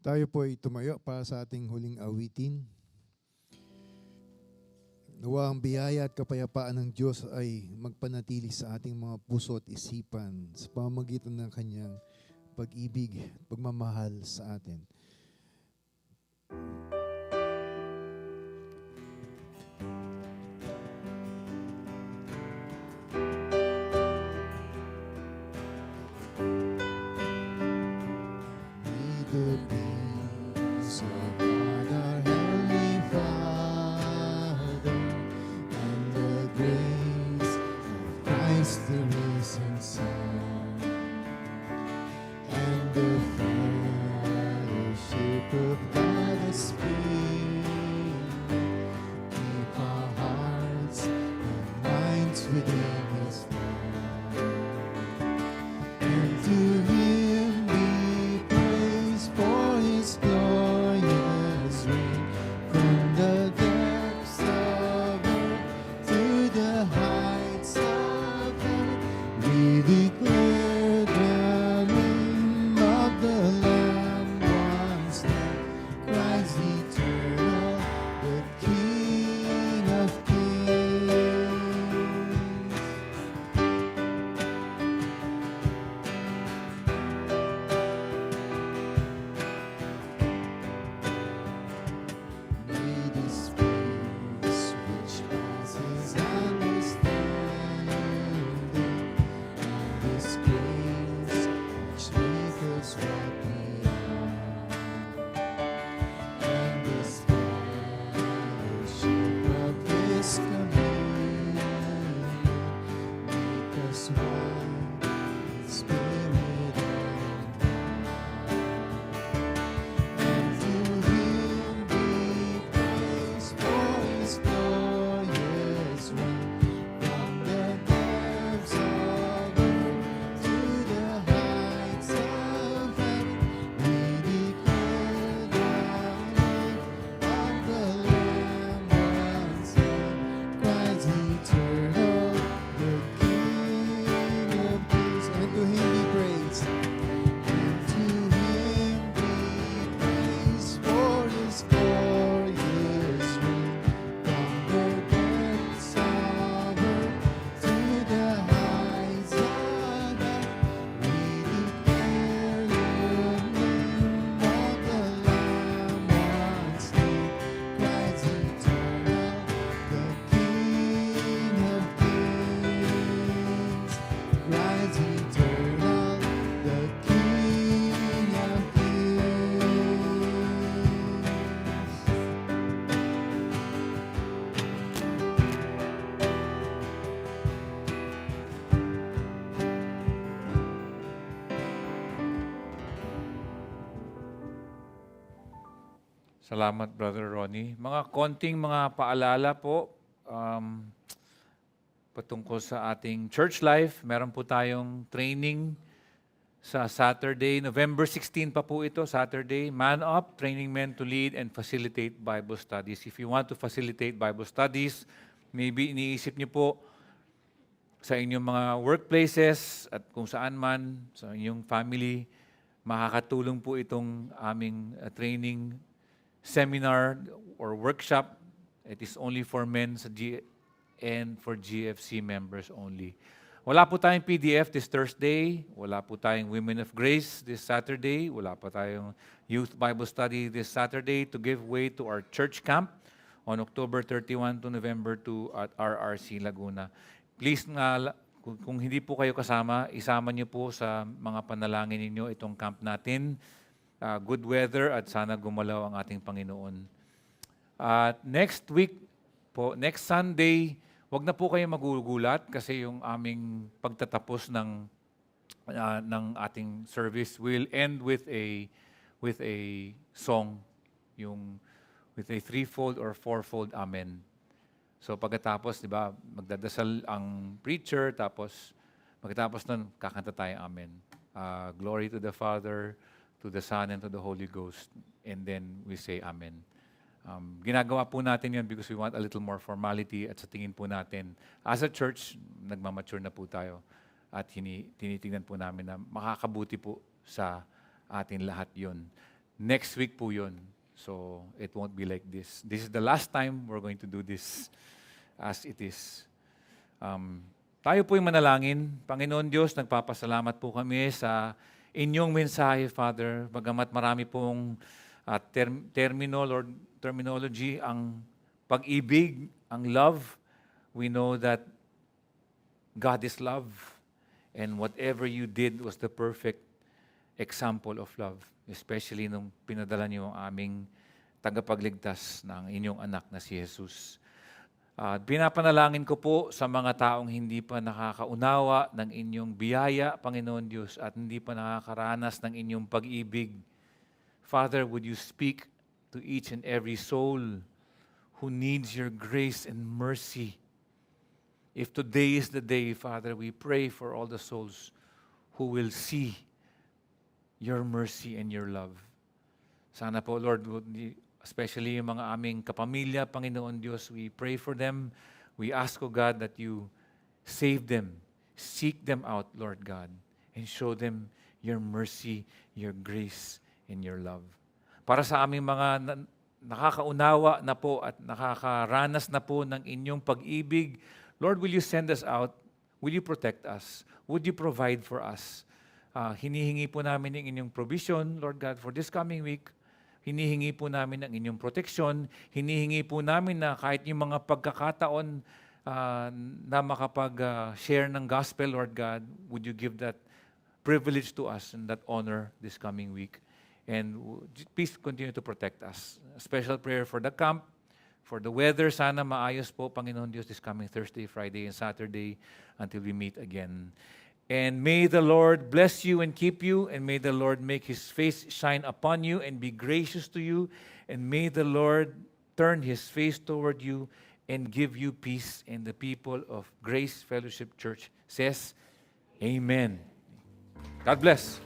Speaker 1: Tayo po ay tumayo para sa ating huling awitin. Nawa ang biyaya at kapayapaan ng Diyos ay magpanatili sa ating mga puso at isipan sa pamamagitan ng Kanyang pag-ibig at pagmamahal sa atin.
Speaker 4: Keep our hearts
Speaker 3: Salamat, Brother Ronnie. Mga konting mga paalala po patungkol sa ating church life. Meron po tayong training sa Saturday, November 16 pa po ito, Saturday. Man Up, Training Men to Lead and Facilitate Bible Studies. If you want to facilitate Bible Studies, maybe iniisip niyo po sa inyong mga workplaces at kung saan man, sa inyong family, makakatulong po itong aming training seminar or workshop. It is only for men sa and for GFC members only. Wala po tayong PDF this Thursday. Wala po tayong Women of Grace this Saturday. Wala pa tayong Youth Bible Study this Saturday to give way to our church camp on October 31 to November 2 at RRC Laguna. Please nga, kung hindi po kayo kasama, isama niyo po sa mga panalangin ninyo itong camp natin. Good weather at sana gumalaw ang ating Panginoon. At next week po, next Sunday, wag na po kayo magugulat kasi yung aming pagtatapos ng ating service will end with a song, yung with a threefold or fourfold amen. So pagkatapos, di ba, magdadasal ang preacher, tapos pagkatapos nun, kakanta tayo amen. Glory to the Father, to the Son, and to the Holy Ghost. And then we say amen. Ginagawa po natin yun because we want a little more formality at sa tingin po natin, as a church, nagmamature na po tayo at tinitingnan po namin na makakabuti po sa atin lahat yun. Next week po yun. So it won't be like this. This is the last time we're going to do this as it is. Tayo po yung manalangin. Panginoon Diyos, nagpapasalamat po kami sa inyong mensahe, Father. Bagamat marami pong terminology, ang pag-ibig, ang love, we know that God is love. And whatever you did was the perfect example of love. Especially nung pinadala niyo ang aming tagapagligtas ng inyong anak na si Jesus. Pinapanalangin ko po sa mga taong hindi pa nakakaunawa ng inyong biyaya, Panginoon Diyos, at hindi pa nakakaranas ng inyong pag-ibig. Father, would you speak to each and every soul who needs your grace and mercy? If today is the day, Father, we pray for all the souls who will see your mercy and your love. Sana po, Lord, especially yung mga aming kapamilya, Panginoon Diyos, we pray for them. We ask, O God, that you save them, seek them out, Lord God, and show them your mercy, your grace, and your love. Para sa aming mga nakakaunawa na po at nakakaranas na po ng inyong pag-ibig, Lord, will you send us out? Will you protect us? Would you provide for us? Hinihingi po namin ang inyong provision, Lord God, for this coming week. Hinihingi po namin ang inyong protection. Hinihingi po namin na kahit yung mga pagkakataon na makapag-share ng gospel, Lord God, would you give that privilege to us and that honor this coming week. And please continue to protect us. A special prayer for the camp, for the weather. Sana maayos po, Panginoon Diyos, this coming Thursday, Friday, and Saturday until we meet again. And may the Lord bless you and keep you, and may the Lord make His face shine upon you and be gracious to you, and may the Lord turn His face toward you and give you peace. And the people of Grace Fellowship Church says, Amen. God bless.